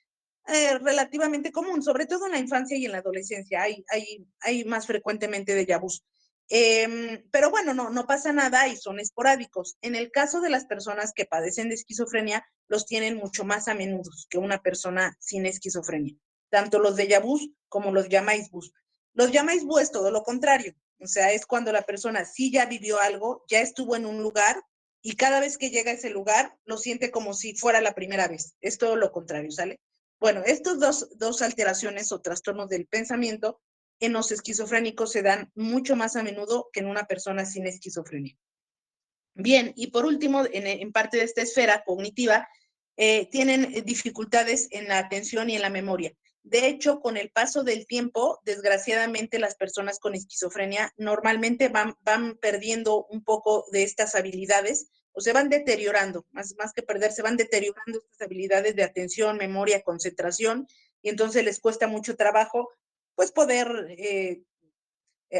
relativamente común, sobre todo en la infancia y en la adolescencia, hay más frecuentemente déjà vus. Pero bueno, no pasa nada y son esporádicos. En el caso de las personas que padecen de esquizofrenia, los tienen mucho más a menudo que una persona sin esquizofrenia, tanto los déjà vus como los jamais vus. Los jamais vus es todo lo contrario, o sea, es cuando la persona sí ya vivió algo, ya estuvo en un lugar y cada vez que llega a ese lugar lo siente como si fuera la primera vez. Es todo lo contrario, ¿sale? Bueno, estos dos alteraciones o trastornos del pensamiento en los esquizofrénicos se dan mucho más a menudo que en una persona sin esquizofrenia. Bien, y por último, en parte de esta esfera cognitiva, tienen dificultades en la atención y en la memoria. De hecho, con el paso del tiempo, desgraciadamente, las personas con esquizofrenia normalmente van perdiendo un poco de estas habilidades o se van deteriorando, más que perder, se van deteriorando estas habilidades de atención, memoria, concentración, y entonces les cuesta mucho trabajo pues poder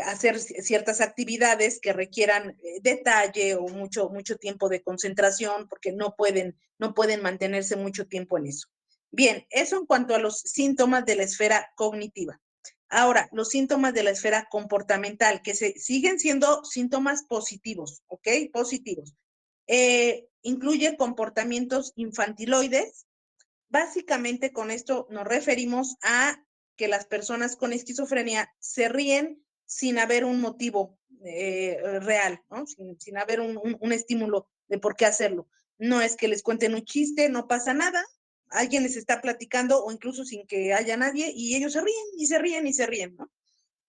hacer ciertas actividades que requieran detalle o mucho tiempo de concentración porque no pueden mantenerse mucho tiempo en eso. Bien, eso en cuanto a los síntomas de la esfera cognitiva. Ahora, los síntomas de la esfera comportamental, que siguen siendo síntomas positivos, ¿ok? Positivos. Incluye comportamientos infantiloides. Básicamente con esto nos referimos a que las personas con esquizofrenia se ríen sin haber un motivo real, ¿no? Sin haber un estímulo de por qué hacerlo. No es que les cuenten un chiste, no pasa nada, alguien les está platicando o incluso sin que haya nadie y ellos se ríen y se ríen y se ríen, ¿no?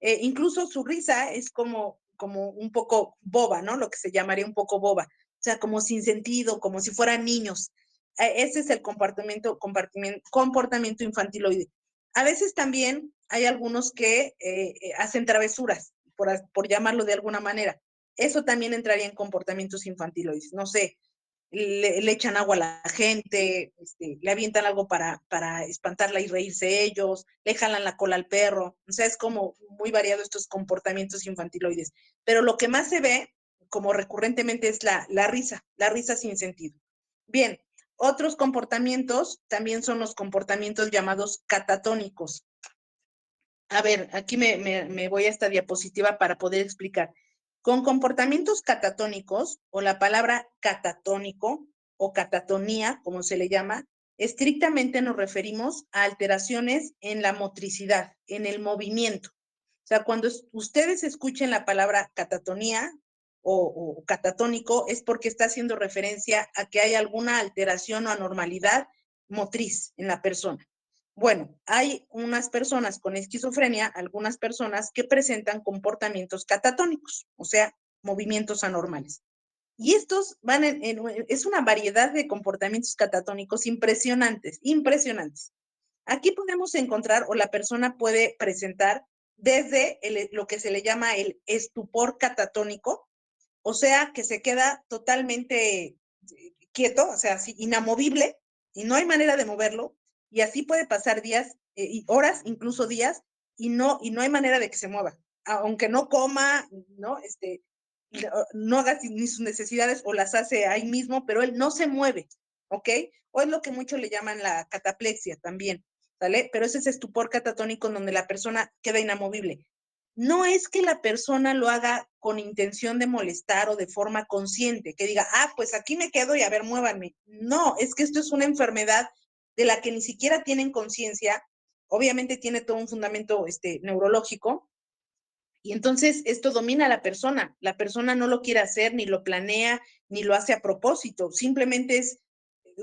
Incluso su risa es como un poco boba, ¿no? Lo que se llamaría un poco boba, o sea, como sin sentido, como si fueran niños. Ese es el comportamiento infantiloide. A veces también hay algunos que hacen travesuras, por llamarlo de alguna manera. Eso también entraría en comportamientos infantiloides. No sé, le echan agua a la gente, le avientan algo para espantarla y reírse ellos, le jalan la cola al perro, o sea, es como muy variado estos comportamientos infantiloides. Pero lo que más se ve, como recurrentemente, es la risa sin sentido. Bien, otros comportamientos también son los comportamientos llamados catatónicos. A ver, aquí me voy a esta diapositiva para poder explicar. Con comportamientos catatónicos, o la palabra catatónico o catatonía, como se le llama, estrictamente nos referimos a alteraciones en la motricidad, en el movimiento. O sea, cuando ustedes escuchen la palabra catatonía o catatónico, es porque está haciendo referencia a que hay alguna alteración o anormalidad motriz en la persona. Bueno, hay unas personas con esquizofrenia, algunas personas que presentan comportamientos catatónicos, o sea, movimientos anormales. Y estos es una variedad de comportamientos catatónicos impresionantes, impresionantes. Aquí podemos encontrar, o la persona puede presentar desde lo que se le llama el estupor catatónico, o sea, que se queda totalmente quieto, o sea, así, inamovible, y no hay manera de moverlo, y así puede pasar días, y horas, incluso días, y no hay manera de que se mueva, aunque no coma, ¿no? No haga ni sus necesidades o las hace ahí mismo, pero él no se mueve, ¿ok? O es lo que muchos le llaman la cataplexia también, ¿sale? Pero ese es estupor catatónico en donde la persona queda inamovible. No es que la persona lo haga con intención de molestar o de forma consciente, que diga, pues aquí me quedo y a ver, muévanme. No, es que esto es una enfermedad de la que ni siquiera tienen conciencia. Obviamente tiene todo un fundamento neurológico, y entonces esto domina a la persona. La persona no lo quiere hacer, ni lo planea, ni lo hace a propósito. Simplemente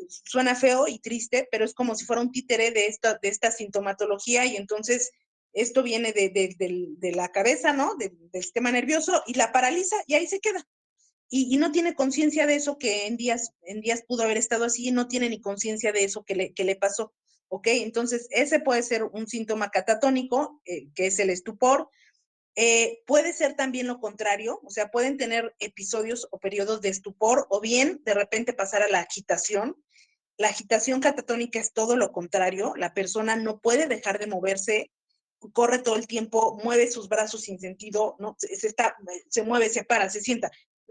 suena feo y triste, pero es como si fuera un títere de esta sintomatología, y entonces esto viene de la cabeza, ¿no? Del sistema nervioso, y la paraliza y ahí se queda. Y no tiene conciencia de eso, que en días pudo haber estado así, y no tiene ni conciencia de eso que le pasó. ¿Ok? Entonces, ese puede ser un síntoma catatónico, que es el estupor. Puede ser también lo contrario, o sea, pueden tener episodios o periodos de estupor, o bien de repente pasar a la agitación. La agitación catatónica es todo lo contrario, la persona no puede dejar de moverse, corre todo el tiempo, mueve sus brazos sin sentido, ¿no? Se mueve, se para, se sienta,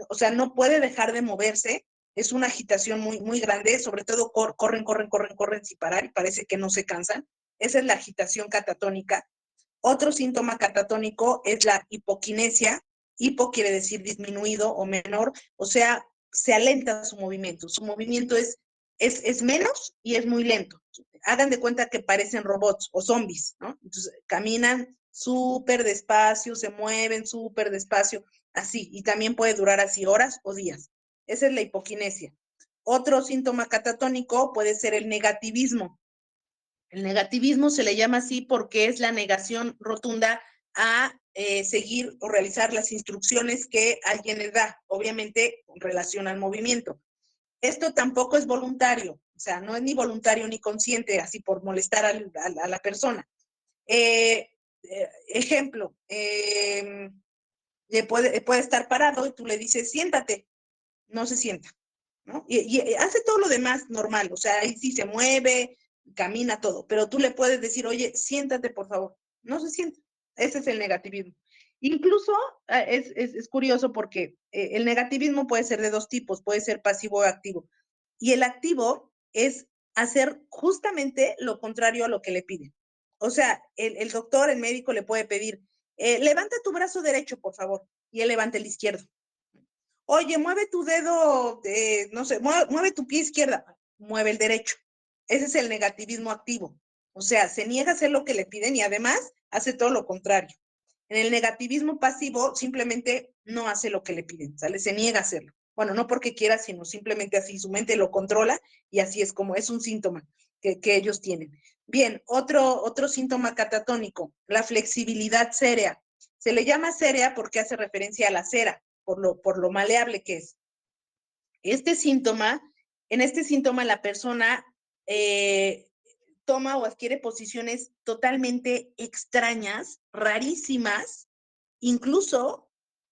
o sea, no puede dejar de moverse, es una agitación muy, muy grande, sobre todo corren sin parar y parece que no se cansan. Esa es la agitación catatónica. Otro síntoma catatónico es la hipoquinesia. Hipo quiere decir disminuido o menor, o sea, se alenta su movimiento. Su movimiento es menos y es muy lento. Hagan de cuenta que parecen robots o zombies, ¿no? Entonces, caminan súper despacio, se mueven súper despacio, así. Y también puede durar así horas o días. Esa es la hipoquinesia. Otro síntoma catatónico puede ser el negativismo. El negativismo se le llama así porque es la negación rotunda a seguir o realizar las instrucciones que alguien le da, obviamente en relación al movimiento. Esto tampoco es voluntario, o sea, no es ni voluntario ni consciente, así por molestar a la persona. Ejemplo, puede estar parado y tú le dices, siéntate, no se sienta, ¿no? Y hace todo lo demás normal, o sea, ahí sí se mueve, camina todo, pero tú le puedes decir, oye, siéntate, por favor. No se sienta. Ese es el negativismo. Incluso es curioso porque el negativismo puede ser de dos tipos, puede ser pasivo o activo. Y el activo es hacer justamente lo contrario a lo que le piden. O sea, el doctor, el médico le puede pedir, levanta tu brazo derecho, por favor, y él levanta el izquierdo. Oye, mueve tu dedo, no sé, mueve tu pie izquierda, mueve el derecho. Ese es el negativismo activo. O sea, se niega a hacer lo que le piden y además hace todo lo contrario. En el negativismo pasivo simplemente no hace lo que le piden, ¿sale? Se niega a hacerlo. Bueno, no porque quiera, sino simplemente así su mente lo controla y así es como es un síntoma que ellos tienen. Bien, otro síntoma catatónico, la flexibilidad sérea. Se le llama sérea porque hace referencia a la cera, por lo maleable que es. En este síntoma la persona toma o adquiere posiciones totalmente extrañas, rarísimas, incluso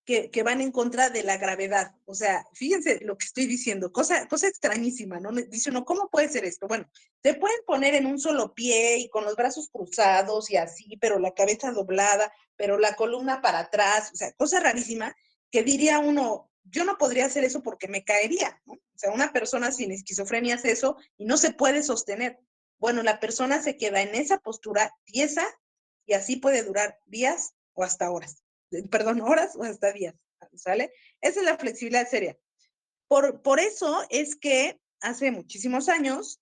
que van en contra de la gravedad. O sea, fíjense lo que estoy diciendo, cosa extrañísima, ¿no? Dice uno, ¿cómo puede ser esto? Bueno, se pueden poner en un solo pie y con los brazos cruzados y así, pero la cabeza doblada, pero la columna para atrás, o sea, cosa rarísima que diría uno, yo no podría hacer eso porque me caería, ¿no? O sea, una persona sin esquizofrenia hace eso y no se puede sostener. Bueno, la persona se queda en esa postura tiesa y así puede durar días o hasta horas. Perdón, horas o hasta días, ¿sale? Esa es la flexibilidad seria. Por eso es que hace muchísimos años,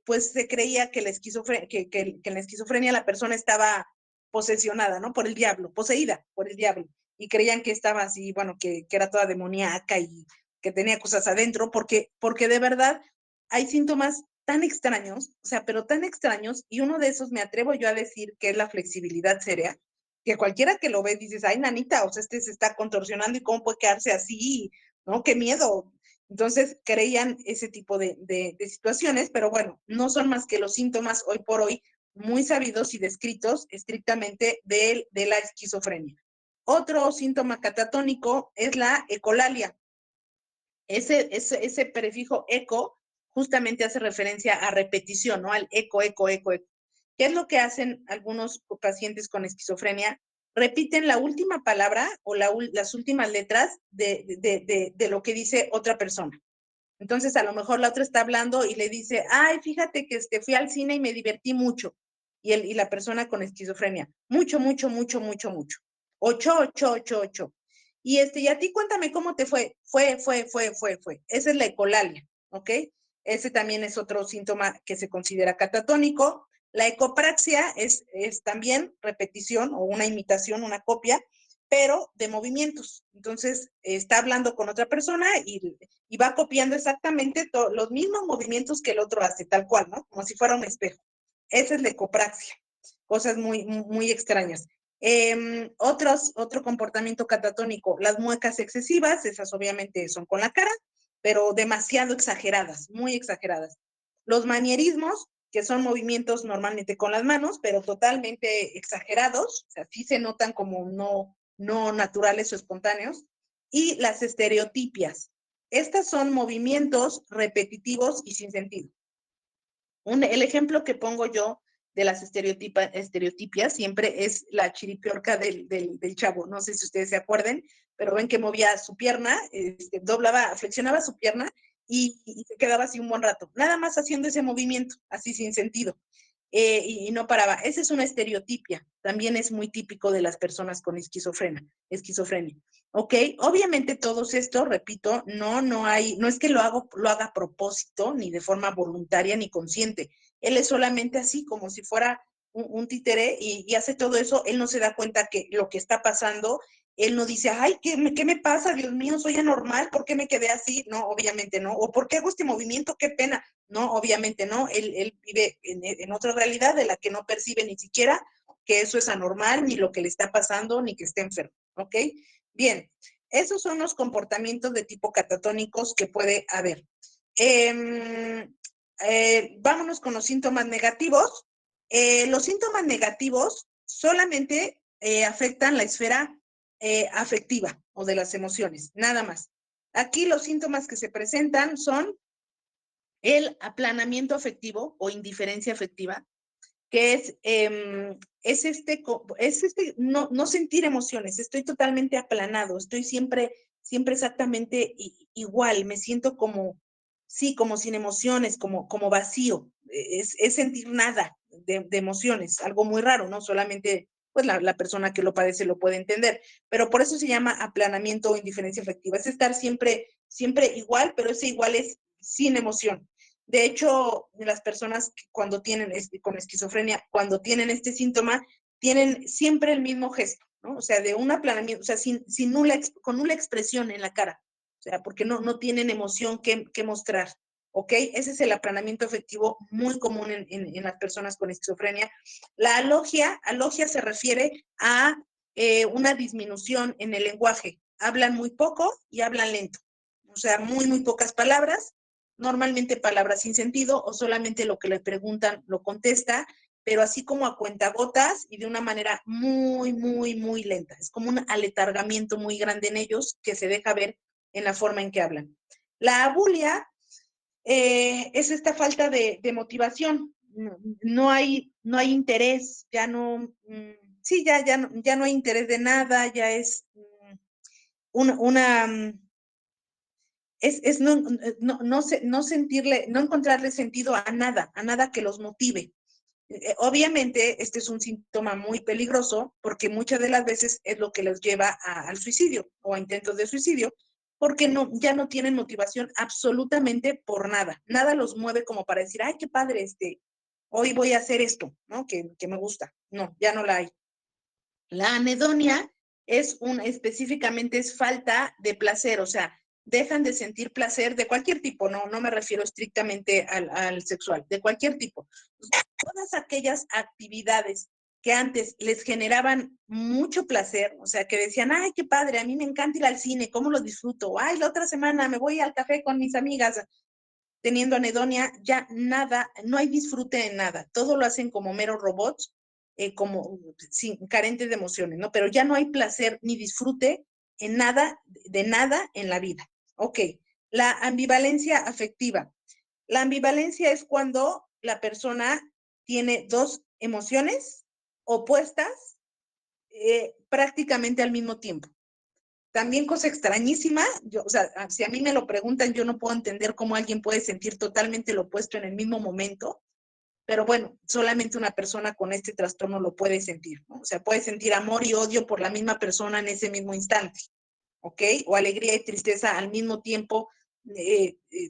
pues se creía que, que en la esquizofrenia la persona estaba posesionada, ¿no? Por el diablo, poseída por el diablo. Y creían que estaba así, bueno, que era toda demoníaca y que tenía cosas adentro, porque de verdad hay síntomas tan extraños, o sea, pero tan extraños, y uno de esos me atrevo yo a decir que es la flexibilidad seria, que cualquiera que lo ve dices, ay, nanita, o sea, este se está contorsionando y cómo puede quedarse así, ¿no? Qué miedo. Entonces creían ese tipo de situaciones, pero bueno, no son más que los síntomas hoy por hoy muy sabidos y descritos estrictamente de la esquizofrenia. Otro síntoma catatónico es la ecolalia. Ese prefijo eco justamente hace referencia a repetición, ¿no? Al eco, eco, eco, eco. ¿Qué es lo que hacen algunos pacientes con esquizofrenia? Repiten la última palabra o las últimas letras de lo que dice otra persona. Entonces, a lo mejor la otra está hablando y le dice, ay, fíjate que fui al cine y me divertí mucho. Y la persona con esquizofrenia, mucho, mucho, mucho, mucho, mucho. 8, 8, 8, 8. Y a ti cuéntame cómo te fue. Fue. Esa es la ecolalia, ¿ok? Ese también es otro síntoma que se considera catatónico. La ecopraxia es también repetición o una imitación, una copia, pero de movimientos. Entonces, está hablando con otra persona y va copiando exactamente los mismos movimientos que el otro hace, tal cual, ¿no? Como si fuera un espejo. Esa es la ecopraxia. Cosas muy, muy extrañas. Otro comportamiento catatónico, las muecas excesivas, esas obviamente son con la cara, pero demasiado exageradas, muy exageradas. Los manierismos, que son movimientos normalmente con las manos, pero totalmente exagerados, o sea, sí se notan como no naturales o espontáneos. Y las estereotipias. Estas son movimientos repetitivos y sin sentido. El ejemplo que pongo yo de las estereotipias siempre es la chiripiorca del chavo. No sé si ustedes se acuerden, pero ven que movía su pierna, flexionaba su pierna y se quedaba así un buen rato. Nada más haciendo ese movimiento, así sin sentido. Y no paraba. Esa es una estereotipia. También es muy típico de las personas con esquizofrenia. ¿Ok? Obviamente todos esto, repito, no es que lo haga a propósito, ni de forma voluntaria, ni consciente. Él es solamente así, como si fuera un títere y hace todo eso. Él no se da cuenta que lo que está pasando, él no dice, ay, ¿qué me pasa? Dios mío, soy anormal, ¿por qué me quedé así? No, obviamente no. ¿O por qué hago este movimiento? Qué pena. No, obviamente no. Él vive en otra realidad de la que no percibe ni siquiera que eso es anormal, ni lo que le está pasando, ni que esté enfermo. ¿Ok? Bien, esos son los comportamientos de tipo catatónicos que puede haber. Vámonos con los síntomas negativos. Los síntomas negativos solamente afectan la esfera afectiva o de las emociones, nada más. Aquí los síntomas que se presentan son el aplanamiento afectivo o indiferencia afectiva, que es no sentir emociones, estoy totalmente aplanado, estoy siempre exactamente igual, me siento como sin emociones, como vacío, es sentir nada, de emociones, algo muy raro, ¿no? Solamente pues la persona que lo padece lo puede entender, pero por eso se llama aplanamiento o indiferencia afectiva, es estar siempre igual, pero ese igual es sin emoción. De hecho, las personas cuando tienen con esquizofrenia, cuando tienen este síntoma, tienen siempre el mismo gesto, ¿no? O sea, de un aplanamiento, o sea, con nula expresión en la cara, o sea, porque no tienen emoción que mostrar, ¿ok? Ese es el aplanamiento afectivo muy común en las personas con esquizofrenia. La alogia se refiere a una disminución en el lenguaje. Hablan muy poco y hablan lento, o sea, muy pocas palabras, normalmente palabras sin sentido o solamente lo que le preguntan lo contesta, pero así como a cuentagotas y de una manera muy lenta. Es como un aletargamiento muy grande en ellos que se deja ver en la forma en que hablan. La abulia es esta falta de motivación. No hay interés, ya no, sí, ya no hay interés de nada, ya es una es no sentirle, no encontrarle sentido a nada que los motive. Obviamente, este es un síntoma muy peligroso porque muchas de las veces es lo que los lleva al suicidio o a intentos de suicidio, porque ya no tienen motivación absolutamente por nada. Nada los mueve como para decir, ay, qué padre, hoy voy a hacer esto, ¿no? Que me gusta. No, ya no la hay. La anedonia específicamente es falta de placer, o sea, dejan de sentir placer de cualquier tipo, no me refiero estrictamente al sexual, de cualquier tipo. Todas aquellas actividades que antes les generaban mucho placer, o sea, que decían, ay, qué padre, a mí me encanta ir al cine, ¿cómo lo disfruto? Ay, la otra semana me voy al café con mis amigas. Teniendo anedonia, ya nada, no hay disfrute en nada, todo lo hacen como meros robots, como carentes de emociones, ¿no? Pero ya no hay placer ni disfrute en nada, de nada en la vida. Ok, la ambivalencia afectiva. La ambivalencia es cuando la persona tiene dos emociones opuestas prácticamente al mismo tiempo. También cosa extrañísima, o sea, si a mí me lo preguntan, yo no puedo entender cómo alguien puede sentir totalmente lo opuesto en el mismo momento, pero bueno, solamente una persona con este trastorno lo puede sentir, ¿no? O sea, puede sentir amor y odio por la misma persona en ese mismo instante, ¿ok? O alegría y tristeza al mismo tiempo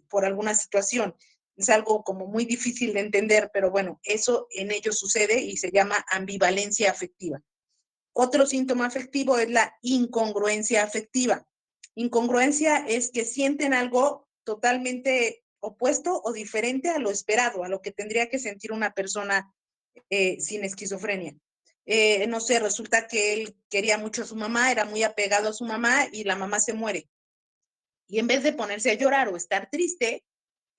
por alguna situación. Es algo como muy difícil de entender, pero bueno, eso en ellos sucede y se llama ambivalencia afectiva. Otro síntoma afectivo es la incongruencia afectiva. Incongruencia es que sienten algo totalmente opuesto o diferente a lo esperado, a lo que tendría que sentir una persona sin esquizofrenia. No sé, resulta que él quería mucho a su mamá, era muy apegado a su mamá y la mamá se muere. Y en vez de ponerse a llorar o estar triste,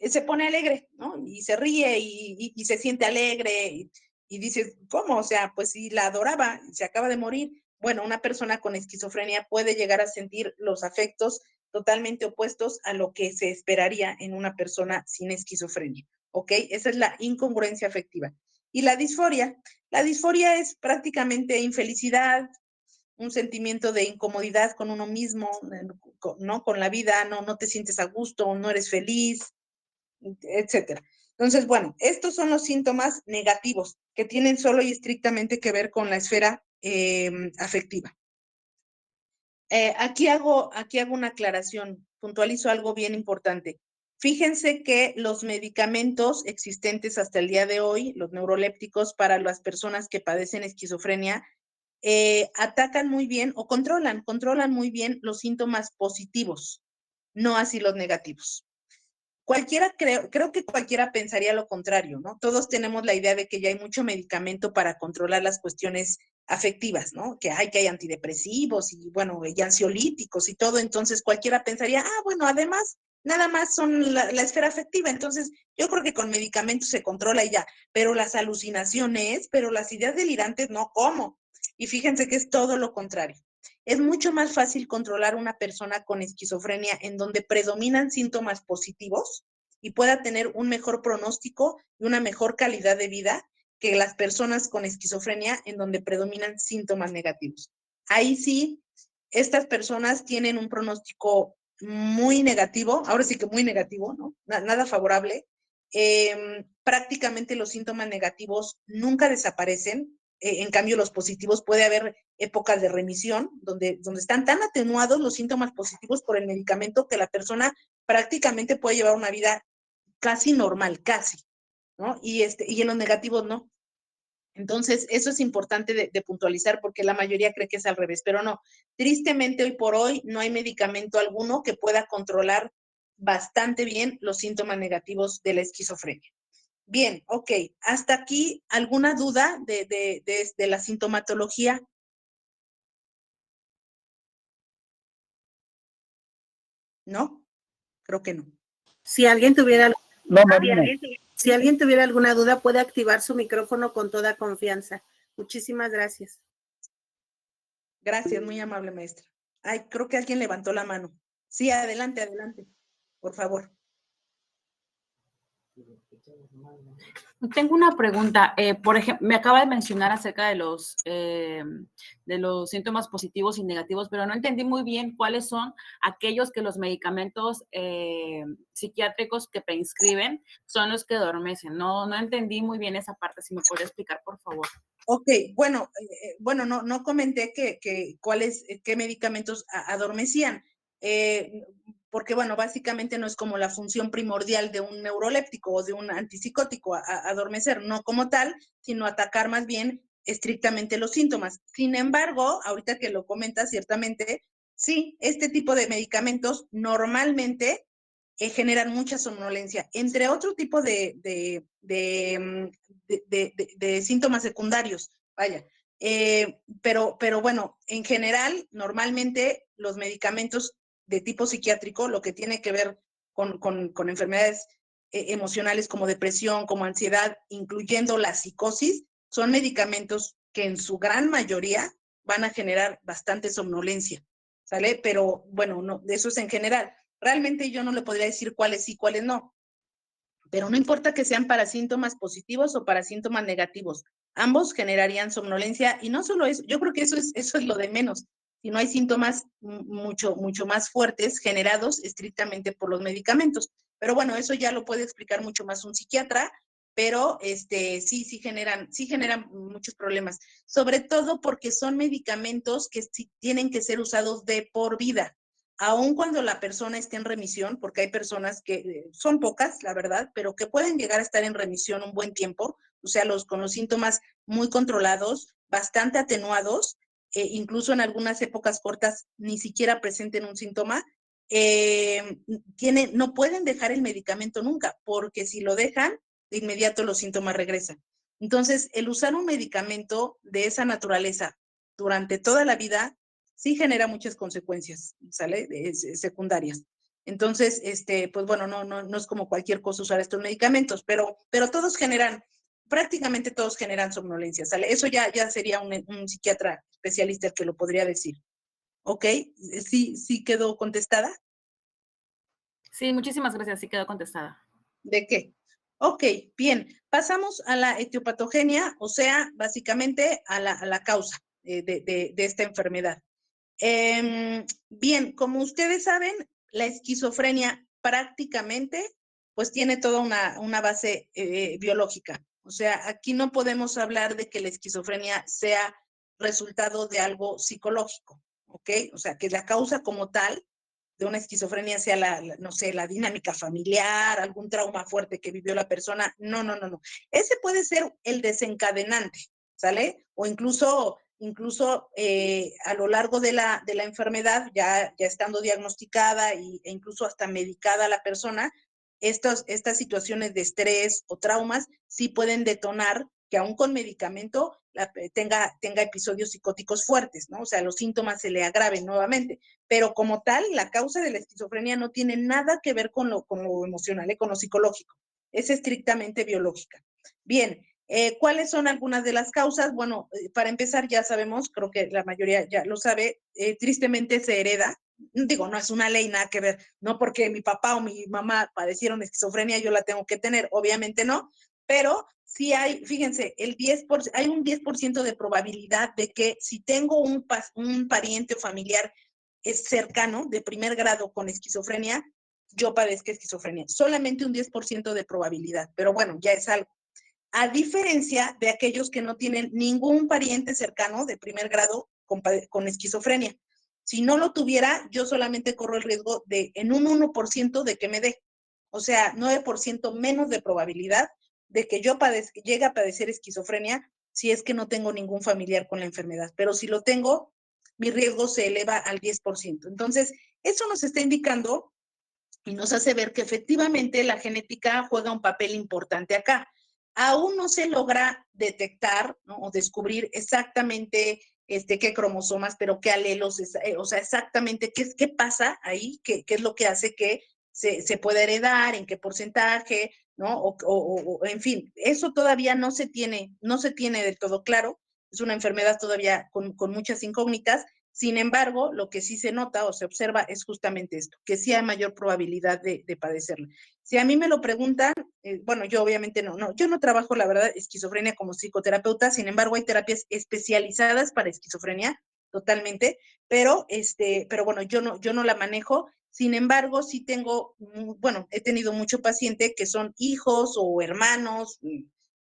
se pone alegre, ¿no? Y se ríe y se siente alegre y dices, ¿cómo? O sea, pues si la adoraba, se acaba de morir. Bueno, una persona con esquizofrenia puede llegar a sentir los afectos totalmente opuestos a lo que se esperaría en una persona sin esquizofrenia, ¿ok? Esa es la incongruencia afectiva. Y la disforia es prácticamente infelicidad, un sentimiento de incomodidad con uno mismo, ¿no? Con la vida, no te sientes a gusto, no eres feliz, etcétera. Entonces, bueno, estos son los síntomas negativos que tienen solo y estrictamente que ver con la esfera afectiva. Aquí hago una aclaración, puntualizo algo bien importante. Fíjense que los medicamentos existentes hasta el día de hoy, los neurolépticos para las personas que padecen esquizofrenia, atacan muy bien o controlan muy bien los síntomas positivos, no así los negativos. Creo que cualquiera pensaría lo contrario, ¿no? Todos tenemos la idea de que ya hay mucho medicamento para controlar las cuestiones afectivas, ¿no? Que hay antidepresivos y, bueno, y ansiolíticos y todo, entonces cualquiera pensaría, bueno, además, nada más son la esfera afectiva, entonces yo creo que con medicamentos se controla y ya, pero las alucinaciones, pero las ideas delirantes, no, ¿cómo? Y fíjense que es todo lo contrario. Es mucho más fácil controlar una persona con esquizofrenia en donde predominan síntomas positivos y pueda tener un mejor pronóstico y una mejor calidad de vida que las personas con esquizofrenia en donde predominan síntomas negativos. Ahí sí, estas personas tienen un pronóstico muy negativo, ahora sí que muy negativo, ¿no? Nada favorable, prácticamente los síntomas negativos nunca desaparecen. En cambio, los positivos puede haber épocas de remisión donde están tan atenuados los síntomas positivos por el medicamento que la persona prácticamente puede llevar una vida casi normal, casi, ¿no? Y en los negativos no. Entonces, eso es importante de puntualizar porque la mayoría cree que es al revés, pero no. Tristemente, hoy por hoy no hay medicamento alguno que pueda controlar bastante bien los síntomas negativos de la esquizofrenia. Bien, ok. Hasta aquí, ¿alguna duda de la sintomatología? ¿No? Creo que no. Si alguien tuviera, No, Marina. si alguien tuviera alguna duda, puede activar su micrófono con toda confianza. Muchísimas gracias. Gracias, muy amable maestra. Ay, creo que alguien levantó la mano. Sí, adelante, adelante, por favor. Tengo una pregunta. Por ejemplo, me acaba de mencionar acerca de los síntomas positivos y negativos, pero no entendí muy bien cuáles son aquellos que los medicamentos psiquiátricos que prescriben son los que adormecen. No entendí muy bien esa parte. Si me puede explicar, por favor. Ok, bueno, no comenté qué medicamentos adormecían, porque bueno, básicamente no es como la función primordial de un neuroléptico o de un antipsicótico adormecer, no como tal, sino atacar más bien estrictamente los síntomas. Sin embargo, ahorita que lo comentas, ciertamente, sí, este tipo de medicamentos normalmente generan mucha somnolencia, entre otro tipo de síntomas secundarios, vaya. Pero bueno, en general, normalmente los medicamentos de tipo psiquiátrico, lo que tiene que ver con enfermedades emocionales como depresión, como ansiedad, incluyendo la psicosis, son medicamentos que en su gran mayoría van a generar bastante somnolencia, ¿sale? Pero bueno, no, eso es en general. Realmente yo no le podría decir cuáles sí, cuáles no, pero no importa que sean para síntomas positivos o para síntomas negativos, ambos generarían somnolencia y no solo eso, yo creo que eso es lo de menos, si no hay síntomas mucho más fuertes generados estrictamente por los medicamentos. Pero bueno, eso ya lo puede explicar mucho más un psiquiatra, pero sí generan muchos problemas, sobre todo porque son medicamentos que sí tienen que ser usados de por vida. Aun cuando la persona esté en remisión, porque hay personas que son pocas, la verdad, pero que pueden llegar a estar en remisión un buen tiempo, o sea, con los síntomas muy controlados, bastante atenuados, incluso en algunas épocas cortas ni siquiera presenten un síntoma, no pueden dejar el medicamento nunca, porque si lo dejan, de inmediato los síntomas regresan. Entonces, el usar un medicamento de esa naturaleza durante toda la vida sí genera muchas consecuencias, ¿sale? Secundarias. Entonces, pues bueno, no es como cualquier cosa usar estos medicamentos, pero todos prácticamente todos generan somnolencia, ¿sale? Eso ya sería un psiquiatra especialista el que lo podría decir. ¿Ok? ¿Sí quedó contestada? Sí, muchísimas gracias. Sí quedó contestada. ¿De qué? Ok, bien. Pasamos a la etiopatogenia, o sea, básicamente a la causa de esta enfermedad. Bien, como ustedes saben, la esquizofrenia prácticamente pues tiene toda una base biológica. O sea, aquí no podemos hablar de que la esquizofrenia sea resultado de algo psicológico, ¿ok? O sea, que la causa como tal de una esquizofrenia sea no sé, la dinámica familiar, algún trauma fuerte que vivió la persona. No. Ese puede ser el desencadenante, ¿sale? O incluso a lo largo de la enfermedad, ya estando diagnosticada e incluso hasta medicada la persona, estas situaciones de estrés o traumas sí pueden detonar que aún con medicamento tenga episodios psicóticos fuertes, ¿no? O sea, los síntomas se le agraven nuevamente. Pero como tal, la causa de la esquizofrenia no tiene nada que ver con lo emocional, con lo psicológico. Es estrictamente biológica. Bien, ¿cuáles son algunas de las causas? Bueno, para empezar ya sabemos, creo que la mayoría ya lo sabe, tristemente se hereda. Digo, no es una ley, nada que ver, no porque mi papá o mi mamá padecieron esquizofrenia, yo la tengo que tener, obviamente no, pero sí hay, fíjense, hay un 10% de probabilidad de que si tengo un pariente o familiar es cercano, de primer grado con esquizofrenia, yo padezca esquizofrenia. Solamente un 10% de probabilidad, pero bueno, ya es algo. A diferencia de aquellos que no tienen ningún pariente cercano de primer grado con esquizofrenia. Si no lo tuviera, yo solamente corro el riesgo de en un 1% de que me dé. O sea, 9% menos de probabilidad de que yo llegue a padecer esquizofrenia si es que no tengo ningún familiar con la enfermedad. Pero si lo tengo, mi riesgo se eleva al 10%. Entonces, eso nos está indicando y nos hace ver que efectivamente la genética juega un papel importante acá. Aún no se logra detectar, ¿no?, o descubrir exactamente qué cromosomas, pero qué alelos, o sea, exactamente qué pasa ahí, qué es lo que hace que se pueda heredar, en qué porcentaje, ¿no? En fin, eso todavía no se tiene del todo claro. Es una enfermedad todavía con muchas incógnitas. Sin embargo, lo que sí se nota o se observa es justamente esto, que sí hay mayor probabilidad de padecerla. Si a mí me lo preguntan, bueno, yo obviamente yo no trabajo, la verdad, esquizofrenia como psicoterapeuta, sin embargo, hay terapias especializadas para esquizofrenia, totalmente, pero bueno, yo no la manejo. Sin embargo, sí tengo, bueno, he tenido mucho paciente que son hijos o hermanos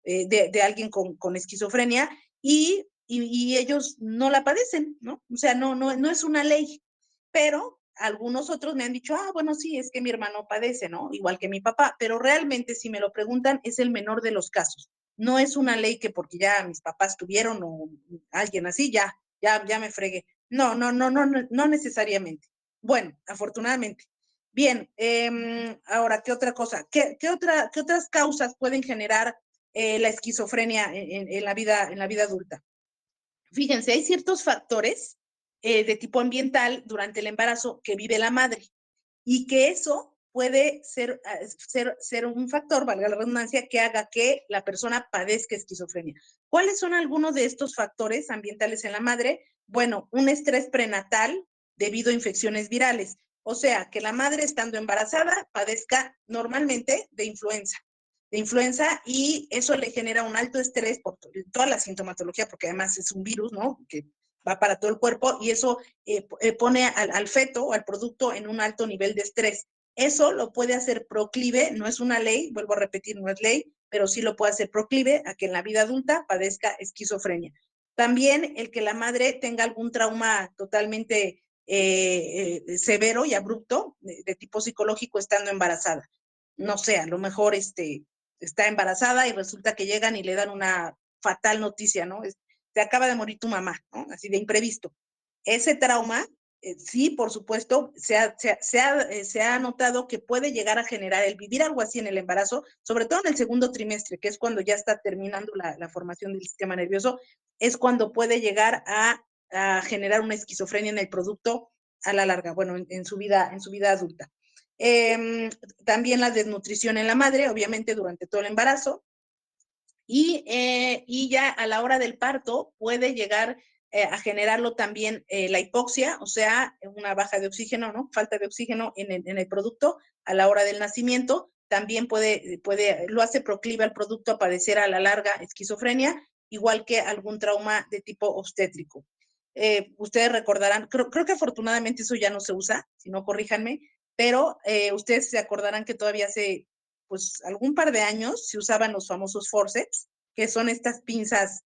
de alguien con esquizofrenia y ellos no la padecen, ¿no? O sea, no es una ley, pero algunos otros me han dicho, bueno, sí, es que mi hermano padece, ¿no? Igual que mi papá, pero realmente si me lo preguntan es el menor de los casos. No es una ley que porque ya mis papás tuvieron o alguien así, ya me fregué. No necesariamente. Bueno, afortunadamente. Bien, ahora, ¿qué otra cosa? ¿Qué otras causas pueden generar la esquizofrenia en la vida adulta? Fíjense, hay ciertos factores de tipo ambiental durante el embarazo que vive la madre y que eso puede ser un factor, valga la redundancia, que haga que la persona padezca esquizofrenia. ¿Cuáles son algunos de estos factores ambientales en la madre? Bueno, un estrés prenatal debido a infecciones virales. O sea, que la madre estando embarazada padezca normalmente de influenza y eso le genera un alto estrés por toda la sintomatología, porque además es un virus, ¿no?, que va para todo el cuerpo y eso pone al feto o al producto en un alto nivel de estrés. Eso lo puede hacer proclive, no es una ley, vuelvo a repetir, no es ley, pero sí lo puede hacer proclive a que en la vida adulta padezca esquizofrenia. También el que la madre tenga algún trauma totalmente severo y abrupto de tipo psicológico estando embarazada. No sé, a lo mejor está embarazada y resulta que llegan y le dan una fatal noticia, ¿no? Te acaba de morir tu mamá, ¿no? Así de imprevisto. Ese trauma, sí, por supuesto, se ha notado que puede llegar a generar el vivir algo así en el embarazo, sobre todo en el segundo trimestre, que es cuando ya está terminando la formación del sistema nervioso, es cuando puede llegar a generar una esquizofrenia en el producto a la larga, bueno, en su vida adulta. También la desnutrición en la madre, obviamente durante todo el embarazo, y ya a la hora del parto puede llegar a generarlo también la hipoxia, o sea, una baja de oxígeno, ¿no? Falta de oxígeno en el producto a la hora del nacimiento, también lo hace proclive al producto a padecer a la larga esquizofrenia, igual que algún trauma de tipo obstétrico. Ustedes recordarán, creo que afortunadamente eso ya no se usa, si no corríjanme, pero ustedes se acordarán que todavía hace pues algún par de años se usaban los famosos forceps, que son estas pinzas,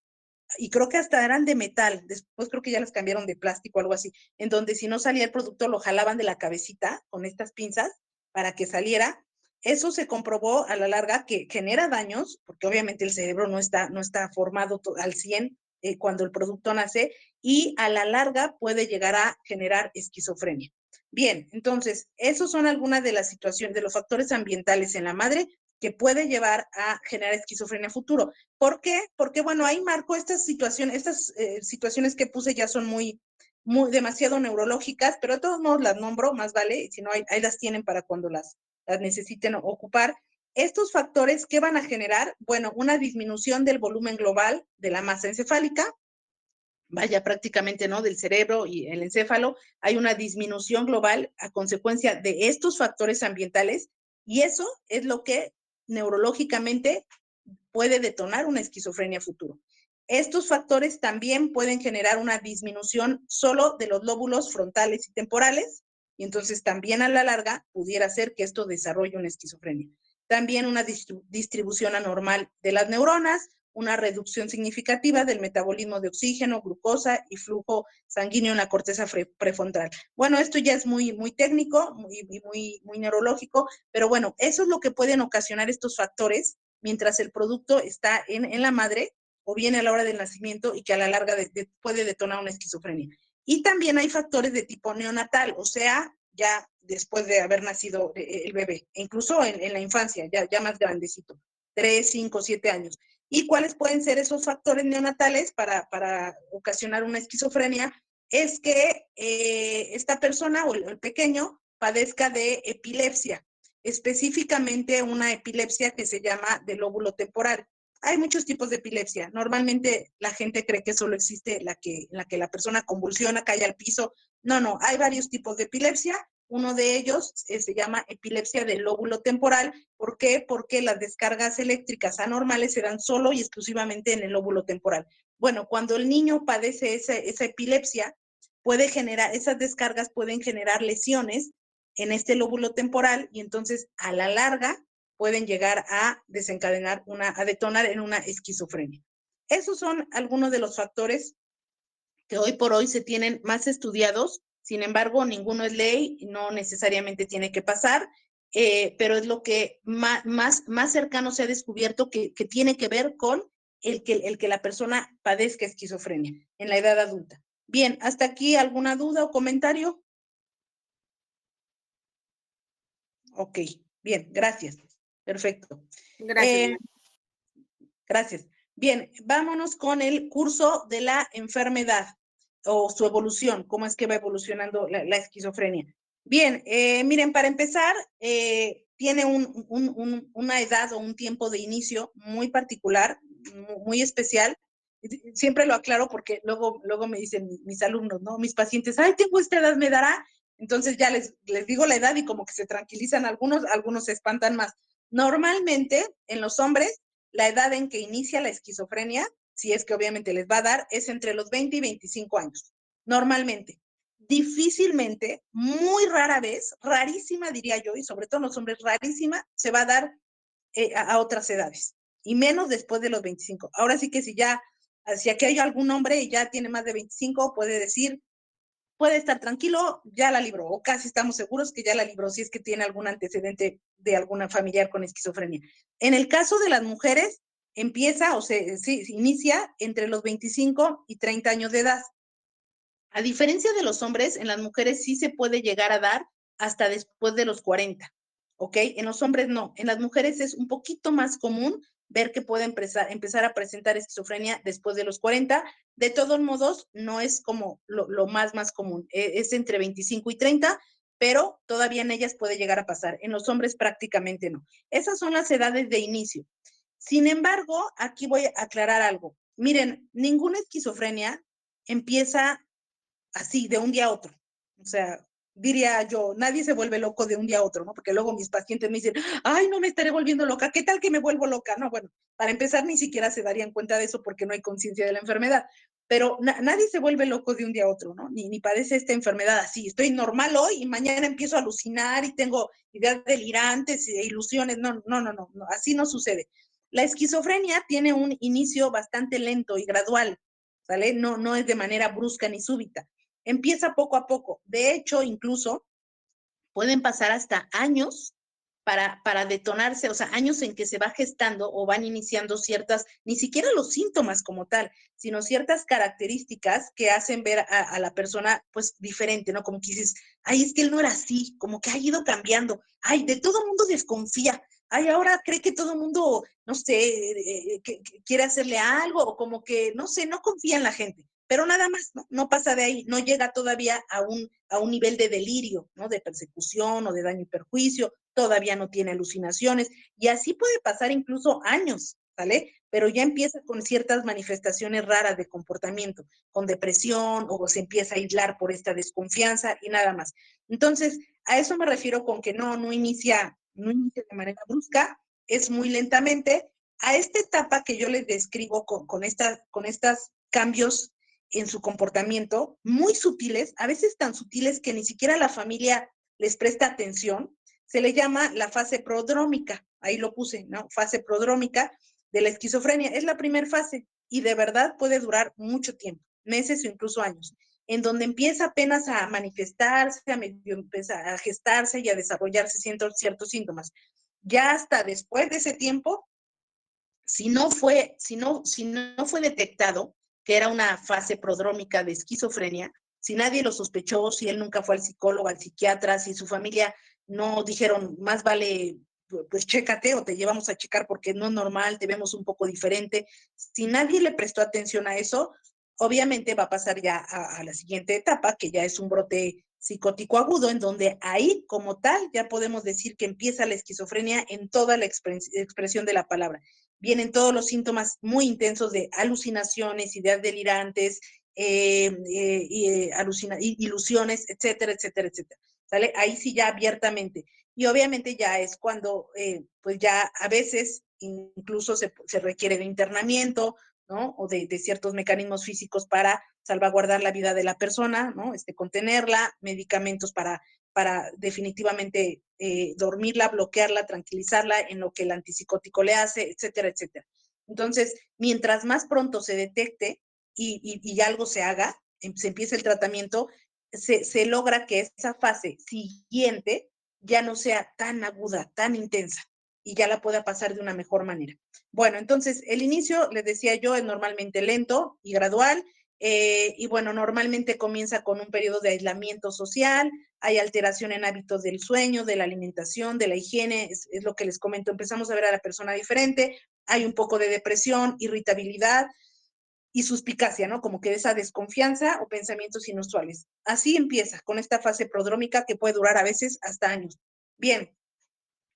y creo que hasta eran de metal, después creo que ya las cambiaron de plástico o algo así, en donde si no salía el producto lo jalaban de la cabecita con estas pinzas para que saliera. Eso se comprobó a la larga que genera daños, porque obviamente el cerebro no está formado al 100 cuando el producto nace, y a la larga puede llegar a generar esquizofrenia. Bien, entonces, esos son algunas de las situaciones, de los factores ambientales en la madre que puede llevar a generar esquizofrenia futuro. ¿Por qué? Porque, bueno, ahí marco estas situaciones que puse ya son muy demasiado neurológicas, pero de todos modos las nombro, más vale, si no, ahí las tienen para cuando las necesiten ocupar. Estos factores, ¿qué van a generar? Bueno, una disminución del volumen global de la masa encefálica, vaya prácticamente, ¿no?, del cerebro y el encéfalo, hay una disminución global a consecuencia de estos factores ambientales y eso es lo que neurológicamente puede detonar una esquizofrenia futuro. Estos factores también pueden generar una disminución solo de los lóbulos frontales y temporales, y entonces también a la larga pudiera ser que esto desarrolle una esquizofrenia. También una distribución anormal de las neuronas, una reducción significativa del metabolismo de oxígeno, glucosa y flujo sanguíneo en la corteza prefrontal. Bueno, esto ya es muy técnico, muy neurológico, pero bueno, eso es lo que pueden ocasionar estos factores mientras el producto está en la madre o bien a la hora del nacimiento y que a la larga puede detonar una esquizofrenia. Y también hay factores de tipo neonatal, o sea, ya después de haber nacido el bebé, incluso en la infancia, ya más grandecito, 3, 5, 7 años. ¿Y cuáles pueden ser esos factores neonatales para ocasionar una esquizofrenia? Es que esta persona o el pequeño padezca de epilepsia, específicamente una epilepsia que se llama del lóbulo temporal. Hay muchos tipos de epilepsia. Normalmente la gente cree que solo existe en la que la persona convulsiona, cae al piso. No, hay varios tipos de epilepsia. Uno de ellos se llama epilepsia del lóbulo temporal. ¿Por qué? Porque las descargas eléctricas anormales se dan solo y exclusivamente en el lóbulo temporal. Bueno, cuando el niño padece esa epilepsia, esas descargas pueden generar lesiones en este lóbulo temporal y entonces a la larga pueden llegar a desencadenar a detonar en una esquizofrenia. Esos son algunos de los factores que hoy por hoy se tienen más estudiados. Sin embargo, ninguno es ley, no necesariamente tiene que pasar, pero es lo que más cercano se ha descubierto que tiene que ver con el que la persona padezca esquizofrenia en la edad adulta. Bien, ¿hasta aquí alguna duda o comentario? Ok, bien, gracias. Perfecto. Gracias. Gracias. Bien, vámonos con el curso de la enfermedad o su evolución, cómo es que va evolucionando la esquizofrenia. Bien, miren, para empezar, tiene una edad o un tiempo de inicio muy particular, muy especial. Siempre lo aclaro porque luego me dicen mis alumnos, ¿no? Mis pacientes, ay, tengo esta edad, ¿me dará? Entonces ya les digo la edad y como que se tranquilizan algunos se espantan más. Normalmente, en los hombres, la edad en que inicia la esquizofrenia, si es que obviamente les va a dar, es entre los 20 y 25 años. Normalmente. Difícilmente, muy rara vez, rarísima diría yo, y sobre todo en los hombres, rarísima, se va a dar a otras edades. Y menos después de los 25. Ahora sí que si aquí hay algún hombre y ya tiene más de 25, puede decir, puede estar tranquilo, ya la libró, o casi estamos seguros que ya la libró, si es que tiene algún antecedente de alguna familiar con esquizofrenia. En el caso de las mujeres, empieza se inicia entre los 25 y 30 años de edad. A diferencia de los hombres, en las mujeres sí se puede llegar a dar hasta después de los 40, ¿ok? En los hombres no. En las mujeres es un poquito más común ver que puede empezar a presentar esquizofrenia después de los 40. De todos modos, no es como lo más común. Es entre 25 y 30, pero todavía en ellas puede llegar a pasar. En los hombres prácticamente no. Esas son las edades de inicio. Sin embargo, aquí voy a aclarar algo. Miren, ninguna esquizofrenia empieza así, de un día a otro. O sea, diría yo, nadie se vuelve loco de un día a otro, ¿no? Porque luego mis pacientes me dicen, ay, no me estaré volviendo loca, ¿qué tal que me vuelvo loca? No, bueno, para empezar ni siquiera se darían cuenta de eso porque no hay conciencia de la enfermedad. Pero nadie se vuelve loco de un día a otro, ¿no? Ni padece esta enfermedad así. Estoy normal hoy y mañana empiezo a alucinar y tengo ideas delirantes e ilusiones. No, así no sucede. La esquizofrenia tiene un inicio bastante lento y gradual, ¿sale? No es de manera brusca ni súbita. Empieza poco a poco. De hecho, incluso pueden pasar hasta años para detonarse, o sea, años en que se va gestando o van iniciando ni siquiera los síntomas como tal, sino ciertas características que hacen ver a la persona pues diferente, ¿no? Como que dices, ay, es que él no era así, como que ha ido cambiando, ay, de todo mundo desconfía, ay, ahora cree que todo mundo, no sé, que quiere hacerle algo, o como que, no sé, no confía en la gente. Pero nada más, no pasa de ahí, no llega todavía a un nivel de delirio, ¿no? De persecución o de daño y perjuicio, todavía no tiene alucinaciones, y así puede pasar incluso años, ¿vale? Pero ya empieza con ciertas manifestaciones raras de comportamiento, con depresión, o se empieza a aislar por esta desconfianza y nada más. Entonces, a eso me refiero con que no inicia de manera brusca, es muy lentamente. A esta etapa que yo les describo con estos cambios en su comportamiento, muy sutiles, a veces tan sutiles que ni siquiera la familia les presta atención, se le llama la fase prodrómica. Ahí lo puse, ¿no? Fase prodrómica de la esquizofrenia. Es la primera fase y de verdad puede durar mucho tiempo, meses o incluso años, en donde empieza apenas a manifestarse, a medio empezar a gestarse y a desarrollarse ciertos síntomas. Ya hasta después de ese tiempo, si no fue detectado que era una fase prodrómica de esquizofrenia, si nadie lo sospechó, si él nunca fue al psicólogo, al psiquiatra, si su familia no dijeron, más vale, pues chécate o te llevamos a checar porque no es normal, te vemos un poco diferente. Si nadie le prestó atención a eso, obviamente va a pasar ya a la siguiente etapa, que ya es un brote psicótico agudo, en donde ahí como tal ya podemos decir que empieza la esquizofrenia en toda la expresión de la palabra. Vienen todos los síntomas muy intensos de alucinaciones, ideas delirantes, ilusiones, etcétera, etcétera, etcétera. ¿Sale? Ahí sí ya abiertamente. Y obviamente ya es cuando, pues ya a veces incluso se requiere de internamiento, ¿no? O de ciertos mecanismos físicos para salvaguardar la vida de la persona, ¿no? Contenerla, medicamentos para definitivamente dormirla, bloquearla, tranquilizarla en lo que el antipsicótico le hace, etcétera, etcétera. Entonces, mientras más pronto se detecte y algo se haga, se empiece el tratamiento, se logra que esa fase siguiente ya no sea tan aguda, tan intensa, y ya la pueda pasar de una mejor manera. Bueno, entonces el inicio, les decía yo, es normalmente lento y gradual, y bueno, normalmente comienza con un periodo de aislamiento social, hay alteración en hábitos del sueño, de la alimentación, de la higiene, es lo que les comento, empezamos a ver a la persona diferente, hay un poco de depresión, irritabilidad y suspicacia, ¿no? Como que esa desconfianza o pensamientos inusuales. Así empieza con esta fase prodrómica que puede durar a veces hasta años. Bien,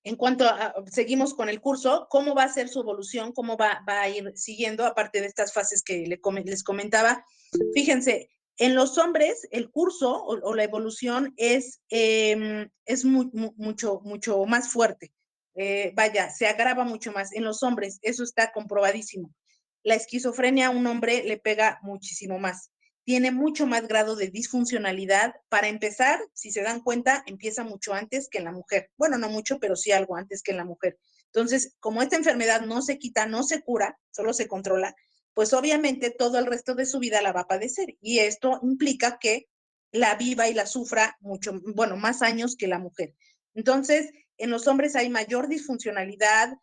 en cuanto a, seguimos con el curso, ¿cómo va a ser su evolución? ¿Cómo va a ir siguiendo? Aparte de estas fases que les comentaba, fíjense, en los hombres el curso o la evolución es mucho más fuerte. Vaya, se agrava mucho más en los hombres, eso está comprobadísimo. La esquizofrenia a un hombre le pega muchísimo más. Tiene mucho más grado de disfuncionalidad. Para empezar, si se dan cuenta, empieza mucho antes que en la mujer. Bueno, no mucho, pero sí algo antes que en la mujer. Entonces, como esta enfermedad no se quita, no se cura, solo se controla, pues obviamente todo el resto de su vida la va a padecer. Y esto implica que la viva y la sufra mucho, bueno, más años que la mujer. Entonces, en los hombres hay mayor disfuncionalidad.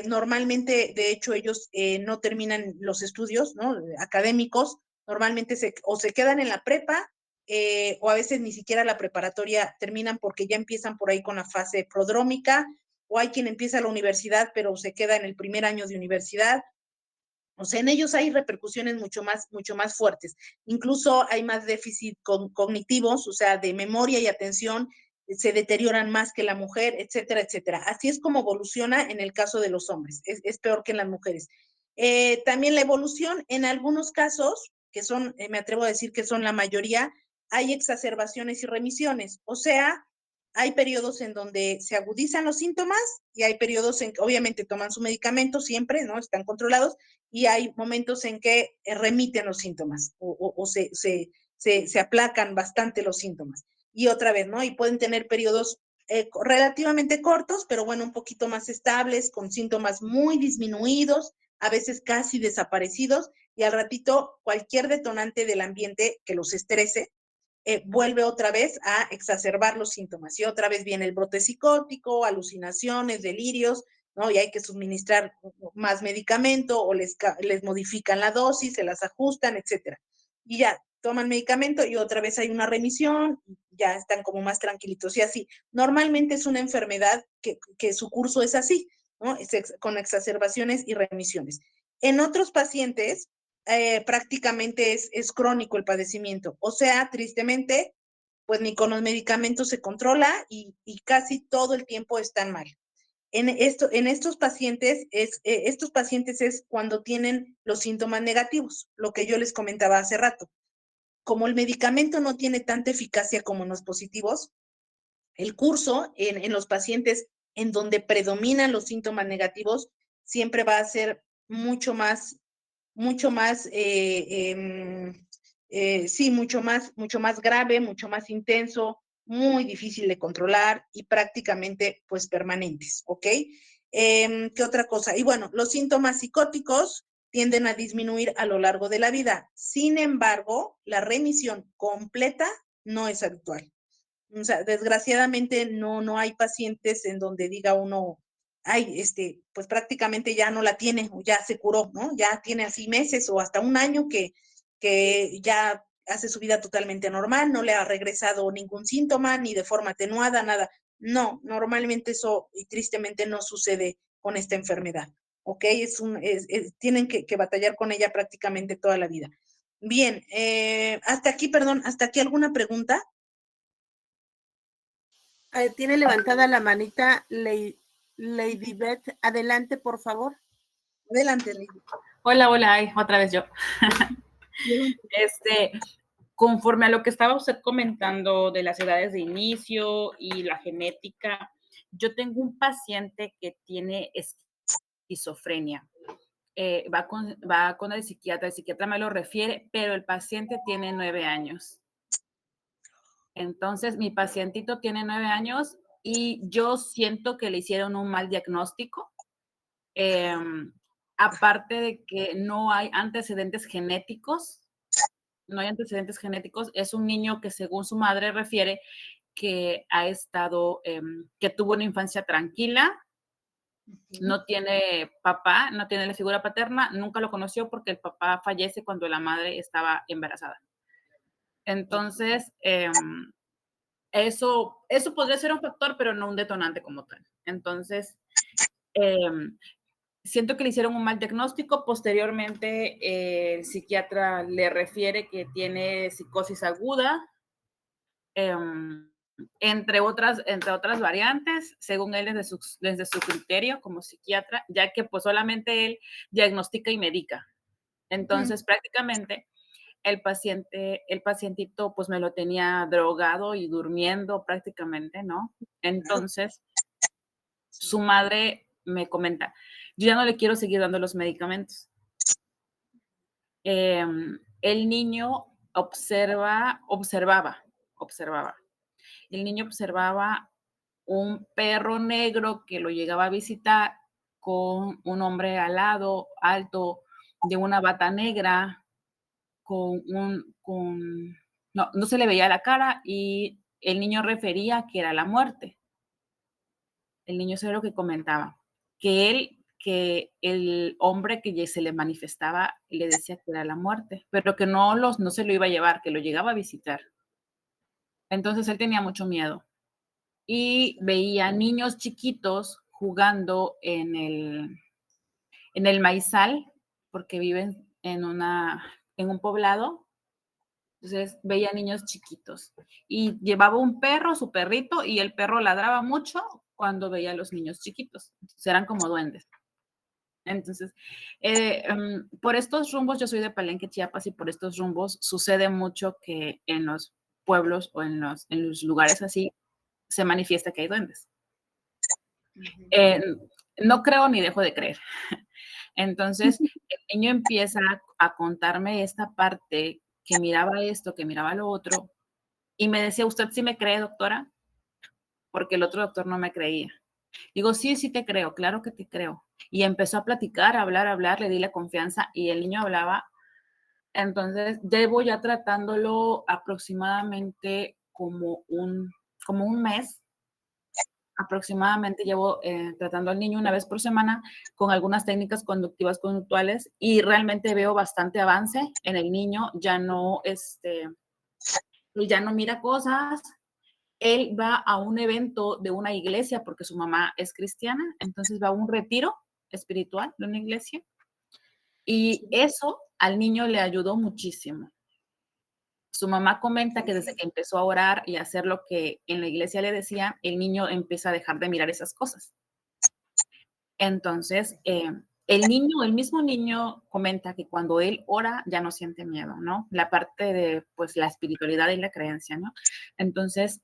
Normalmente, de hecho, ellos no terminan los estudios, ¿no? Académicos, normalmente se quedan en la prepa o a veces ni siquiera la preparatoria terminan porque ya empiezan por ahí con la fase prodrómica, o hay quien empieza la universidad pero se queda en el primer año de universidad. O sea, en ellos hay repercusiones mucho más fuertes. Incluso hay más déficit cognitivos, o sea, de memoria y atención, se deterioran más que la mujer, etcétera, etcétera. Así es como evoluciona en el caso de los hombres, es peor que en las mujeres. También la evolución, en algunos casos, que son, me atrevo a decir que son la mayoría, hay exacerbaciones y remisiones. O sea, hay periodos en donde se agudizan los síntomas y hay periodos en que obviamente toman su medicamento siempre, ¿no? Están controlados, y hay momentos en que remiten los síntomas o se aplacan bastante los síntomas. Y otra vez, ¿no? Y pueden tener periodos relativamente cortos, pero bueno, un poquito más estables, con síntomas muy disminuidos, a veces casi desaparecidos, y al ratito cualquier detonante del ambiente que los estrese, vuelve otra vez a exacerbar los síntomas. Y otra vez viene el brote psicótico, alucinaciones, delirios, ¿no? Y hay que suministrar más medicamento o les modifican la dosis, se las ajustan, etcétera. Y ya toman medicamento y otra vez hay una remisión, ya están como más tranquilitos y así. Normalmente es una enfermedad que su curso es así, ¿no? Con exacerbaciones y remisiones. En otros pacientes, prácticamente es crónico el padecimiento. O sea, tristemente, pues ni con los medicamentos se controla y casi todo el tiempo están mal. En estos pacientes es cuando tienen los síntomas negativos, lo que yo les comentaba hace rato. Como el medicamento no tiene tanta eficacia como en los positivos, el curso en los pacientes en donde predominan los síntomas negativos siempre va a ser mucho más, sí, mucho más grave, mucho más intenso, muy difícil de controlar y prácticamente pues permanentes, ¿ok? ¿Qué otra cosa? Y bueno, los síntomas psicóticos tienden a disminuir a lo largo de la vida. Sin embargo, la remisión completa no es habitual. O sea, desgraciadamente no hay pacientes en donde diga uno, ay, pues prácticamente ya no la tiene o ya se curó, ¿no? Ya tiene así meses o hasta un año que ya hace su vida totalmente normal, no le ha regresado ningún síntoma, ni de forma atenuada, nada. No, normalmente eso y tristemente no sucede con esta enfermedad, ¿ok? Tienen que batallar con ella prácticamente toda la vida. Bien, hasta aquí, perdón, hasta aquí alguna pregunta. Tiene levantada la manita Lady Beth. Adelante, por favor. Adelante, Lady. Hola, ay, otra vez yo. Conforme a lo que estaba usted comentando de las edades de inicio y la genética, yo tengo un paciente que tiene esquizofrenia. Va con el psiquiatra me lo refiere, pero el paciente tiene 9 años. Entonces, mi pacientito tiene 9 años y yo siento que le hicieron un mal diagnóstico. Aparte de que no hay antecedentes genéticos, es un niño que según su madre refiere que ha estado, que tuvo una infancia tranquila, no tiene papá, no tiene la figura paterna, nunca lo conoció porque el papá fallece cuando la madre estaba embarazada. Entonces, eso podría ser un factor, pero no un detonante como tal. Entonces, siento que le hicieron un mal diagnóstico. Posteriormente, el psiquiatra le refiere que tiene psicosis aguda, entre otras variantes, según él desde su criterio como psiquiatra, ya que pues solamente él diagnostica y medica. Entonces, prácticamente el pacientito pues me lo tenía drogado y durmiendo prácticamente, ¿no? Entonces, su madre me comenta, yo ya no le quiero seguir dando los medicamentos. El niño observaba. El niño observaba un perro negro que lo llegaba a visitar con un hombre alado, alto, de una bata negra, no se le veía la cara y el niño refería que era la muerte. El niño eso era lo que comentaba, que el hombre que se le manifestaba le decía que era la muerte, pero que no se lo iba a llevar, que lo llegaba a visitar. Entonces él tenía mucho miedo y veía niños chiquitos jugando en el maizal, porque viven en un poblado. Entonces veía niños chiquitos y llevaba un perro, su perrito, y el perro ladraba mucho cuando veía a los niños chiquitos. Entonces, eran como duendes. Entonces, por estos rumbos, yo soy de Palenque, Chiapas, y por estos rumbos sucede mucho que en los pueblos o en los lugares así se manifiesta que hay duendes. No creo ni dejo de creer. Entonces, el niño empieza a contarme esta parte, que miraba esto, que miraba lo otro, y me decía, ¿usted sí me cree, doctora? Porque el otro doctor no me creía. Digo, sí, sí te creo, claro que te creo. Y empezó a platicar, a hablar, le di la confianza y el niño hablaba. Entonces, llevo ya tratándolo aproximadamente como un mes. Aproximadamente llevo tratando al niño una vez por semana con algunas técnicas conductivas conductuales y realmente veo bastante avance en el niño. Ya no mira cosas. Él va a un evento de una iglesia porque su mamá es cristiana, entonces va a un retiro espiritual de una iglesia y eso al niño le ayudó muchísimo. Su mamá comenta que desde que empezó a orar y a hacer lo que en la iglesia le decía, el niño empieza a dejar de mirar esas cosas. Entonces, el mismo niño comenta que cuando él ora ya no siente miedo, ¿no? La parte de, pues, la espiritualidad y la creencia, ¿no? Entonces,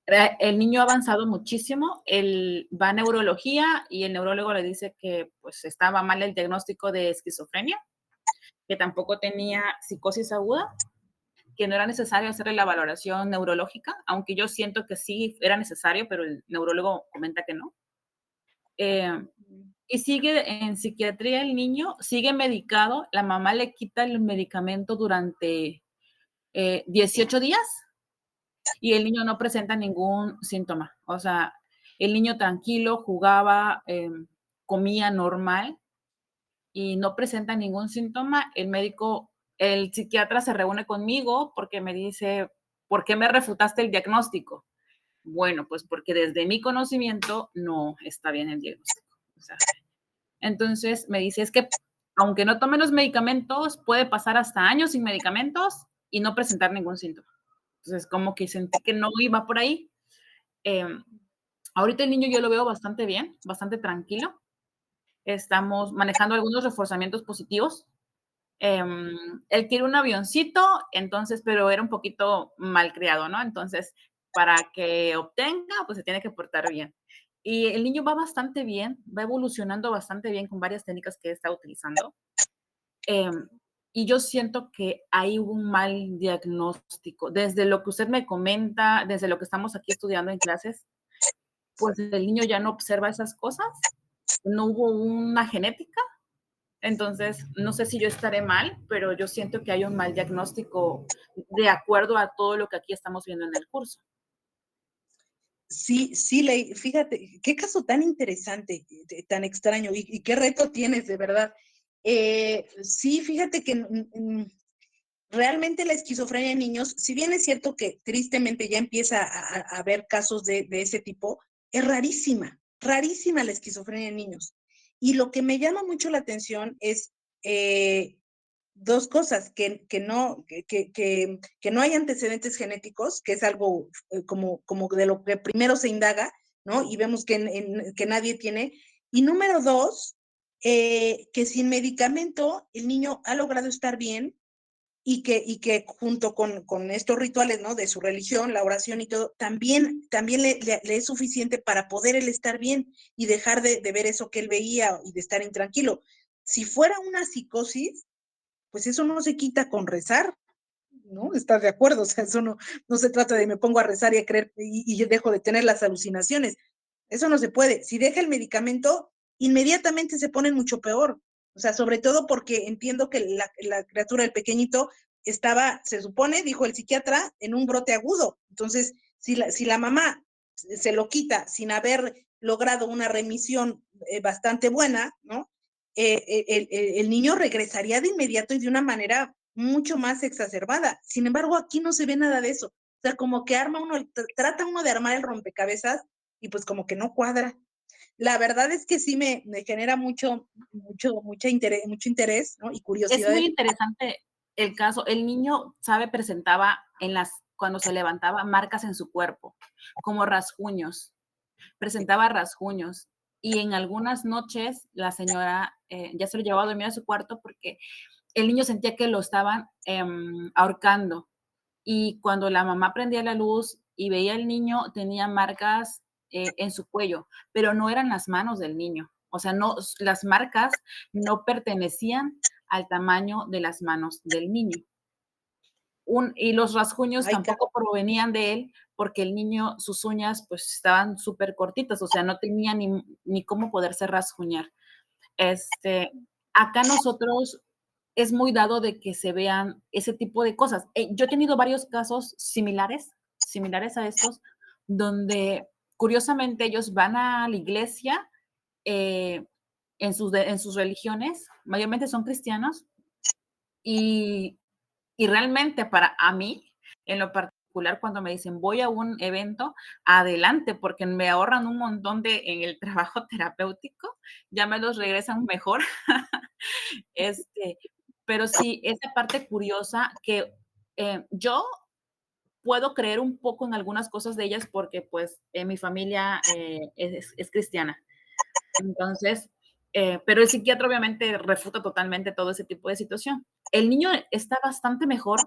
el niño ha avanzado muchísimo, él va a neurología y el neurólogo le dice que, pues, estaba mal el diagnóstico de esquizofrenia, que tampoco tenía psicosis aguda, que no era necesario hacerle la valoración neurológica, aunque yo siento que sí era necesario, pero el neurólogo comenta que no. Y sigue en psiquiatría el niño, sigue medicado, la mamá le quita el medicamento durante 18 días y el niño no presenta ningún síntoma. O sea, el niño tranquilo, jugaba, comía normal y no presenta ningún síntoma. El psiquiatra se reúne conmigo porque me dice, ¿por qué me refutaste el diagnóstico? Bueno, pues porque desde mi conocimiento no está bien el diagnóstico. O sea, entonces me dice, es que aunque no tome los medicamentos, puede pasar hasta años sin medicamentos y no presentar ningún síntoma. Entonces, como que sentí que no iba por ahí. Ahorita el niño yo lo veo bastante bien, bastante tranquilo. Estamos manejando algunos reforzamientos positivos. Él quiere un avioncito, entonces, pero era un poquito malcriado, ¿no? Entonces, para que obtenga, pues se tiene que portar bien. Y el niño va bastante bien, va evolucionando bastante bien con varias técnicas que está utilizando. Y yo siento que hay un mal diagnóstico. Desde lo que usted me comenta, desde lo que estamos aquí estudiando en clases, pues el niño ya no observa esas cosas. No hubo una genética. Entonces, no sé si yo estaré mal, pero yo siento que hay un mal diagnóstico de acuerdo a todo lo que aquí estamos viendo en el curso. Sí, sí, fíjate, qué caso tan interesante, tan extraño, y qué reto tienes, de verdad. Sí, fíjate que realmente la esquizofrenia en niños, si bien es cierto que tristemente ya empieza a haber casos de ese tipo, es rarísima la esquizofrenia en niños. Y lo que me llama mucho la atención es dos cosas, que no hay antecedentes genéticos, que es algo como de lo que primero se indaga, ¿no? Y vemos que nadie tiene. Y número dos, que sin medicamento el niño ha logrado estar bien y que junto con estos rituales, ¿no? De su religión, la oración y todo, también le es suficiente para poder él estar bien y dejar de ver eso que él veía y de estar intranquilo. Si fuera una psicosis, pues eso no se quita con rezar, ¿no? ¿Estás de acuerdo? O sea, eso no se trata de me pongo a rezar y a creer y dejo de tener las alucinaciones. Eso no se puede. Si deja el medicamento, inmediatamente se pone mucho peor. O sea, sobre todo porque entiendo que la criatura, el pequeñito, estaba, se supone, dijo el psiquiatra, en un brote agudo. Entonces, si la mamá se lo quita sin haber logrado una remisión bastante buena, ¿no? El niño regresaría de inmediato y de una manera mucho más exacerbada. Sin embargo, aquí no se ve nada de eso. O sea, como que trata uno de armar el rompecabezas y pues como que no cuadra. La verdad es que sí me genera mucho interés, ¿no? Y Es curiosidad. muy interesante el caso. El niño, sabe, presentaba cuando se levantaba marcas en su cuerpo, como rasguños. Presentaba rasguños. Y en algunas noches la señora ya se lo llevaba a dormir a su cuarto porque el niño sentía que lo estaban ahorcando. Y cuando la mamá prendía la luz y veía al niño, tenía marcas en su cuello, pero no eran las manos del niño. O sea, no, las marcas no pertenecían al tamaño de las manos del niño. Y los rasguños Ay, tampoco provenían de él, porque el niño, sus uñas, pues, estaban súper cortitas, o sea, no tenía ni cómo poderse rasguñar. Acá nosotros es muy dado de que se vean ese tipo de cosas. Yo he tenido varios casos similares a estos, donde curiosamente ellos van a la iglesia, en sus religiones, mayormente son cristianos, y realmente para a mí, en lo particular, cuando me dicen: "Voy a un evento", adelante, porque me ahorran un montón en el trabajo terapéutico, ya me los regresan mejor. Este, pero sí, esa parte curiosa que, yo puedo creer un poco en algunas cosas de ellas porque, pues, mi familia, es cristiana. Entonces, pero el psiquiatra obviamente refuta totalmente todo ese tipo de situación. El niño está bastante mejor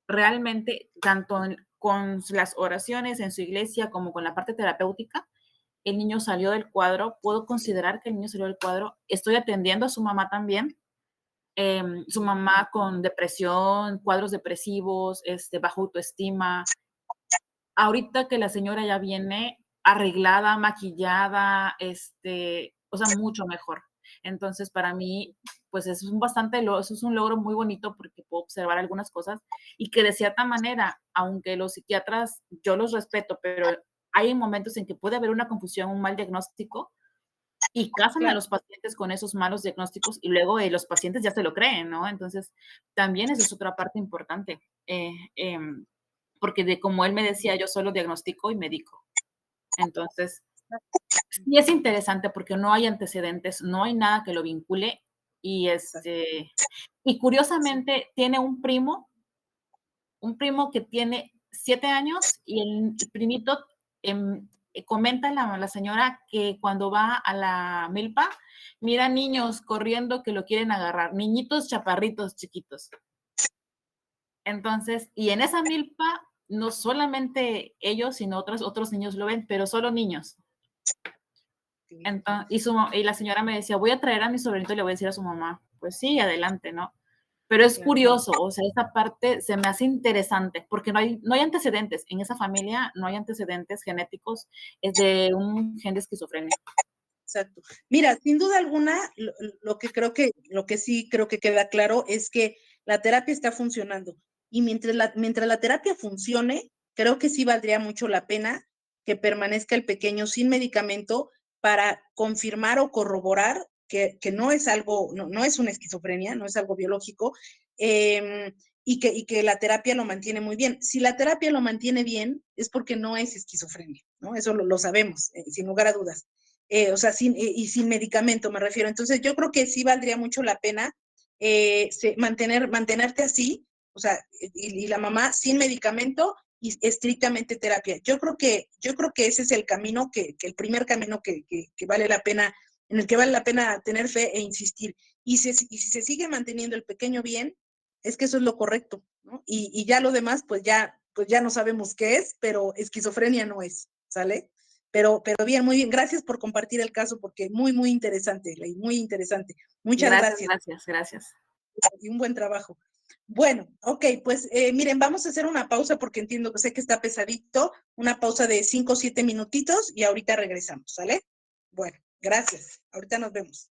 realmente, tanto con las oraciones en su iglesia como con la parte terapéutica. El niño salió del cuadro, puedo considerar que el niño salió del cuadro. Estoy atendiendo a su mamá también. su mamá con depresión, cuadros depresivos, bajo autoestima. Ahorita que la señora ya viene arreglada, maquillada, o sea, mucho mejor. Entonces, para mí, pues eso es un logro muy bonito porque puedo observar algunas cosas y que de cierta manera, aunque los psiquiatras, yo los respeto, pero hay momentos en que puede haber una confusión, un mal diagnóstico y casan a Claro. los pacientes con esos malos diagnósticos y luego los pacientes ya se lo creen, ¿no? Entonces, también esa es otra parte importante. Porque como él me decía, yo solo diagnostico y medico. Entonces, sí es interesante porque no hay antecedentes, no hay nada que lo vincule y y curiosamente tiene un primo que tiene 7 años y el primito comenta la señora que cuando va a la milpa, mira niños corriendo que lo quieren agarrar, niñitos chaparritos chiquitos. Entonces, y en esa milpa, no solamente ellos, sino otros niños lo ven, pero solo niños. Y la señora me decía, voy a traer a mi sobrinito y le voy a decir a su mamá. Pues sí, adelante, ¿no? Pero es curioso, o sea, esa parte se me hace interesante, porque no hay antecedentes. En esa familia no hay antecedentes genéticos, es de un gen de esquizofrenia. Exacto. Mira, sin duda alguna, lo que sí creo que queda claro es que la terapia está funcionando. Y mientras la terapia funcione, creo que sí valdría mucho la pena que permanezca el pequeño sin medicamento para confirmar o corroborar que no es algo, no es una esquizofrenia, no es algo biológico, y que la terapia lo mantiene muy bien. Si la terapia lo mantiene bien, es porque no es esquizofrenia, ¿no? Eso lo sabemos, sin lugar a dudas. O sea, sin medicamento me refiero. Entonces, yo creo que sí valdría mucho la pena mantenerte así, o sea, y la mamá sin medicamento y estrictamente terapia. Yo creo que ese es el camino, el primer camino que vale la pena, en el que vale la pena tener fe e insistir. Y si se sigue manteniendo el pequeño bien, es que eso es lo correcto, ¿no? Y ya lo demás, pues ya no sabemos qué es, pero esquizofrenia no es, ¿sale? Pero bien, muy bien. Gracias por compartir el caso, porque muy, muy interesante, Ley, muy interesante. Muchas gracias. Gracias. Y un buen trabajo. Bueno, ok, pues miren, vamos a hacer una pausa porque sé que está pesadito, una pausa de 5 o 7 minutitos y ahorita regresamos, ¿sale? Bueno, gracias. Ahorita nos vemos.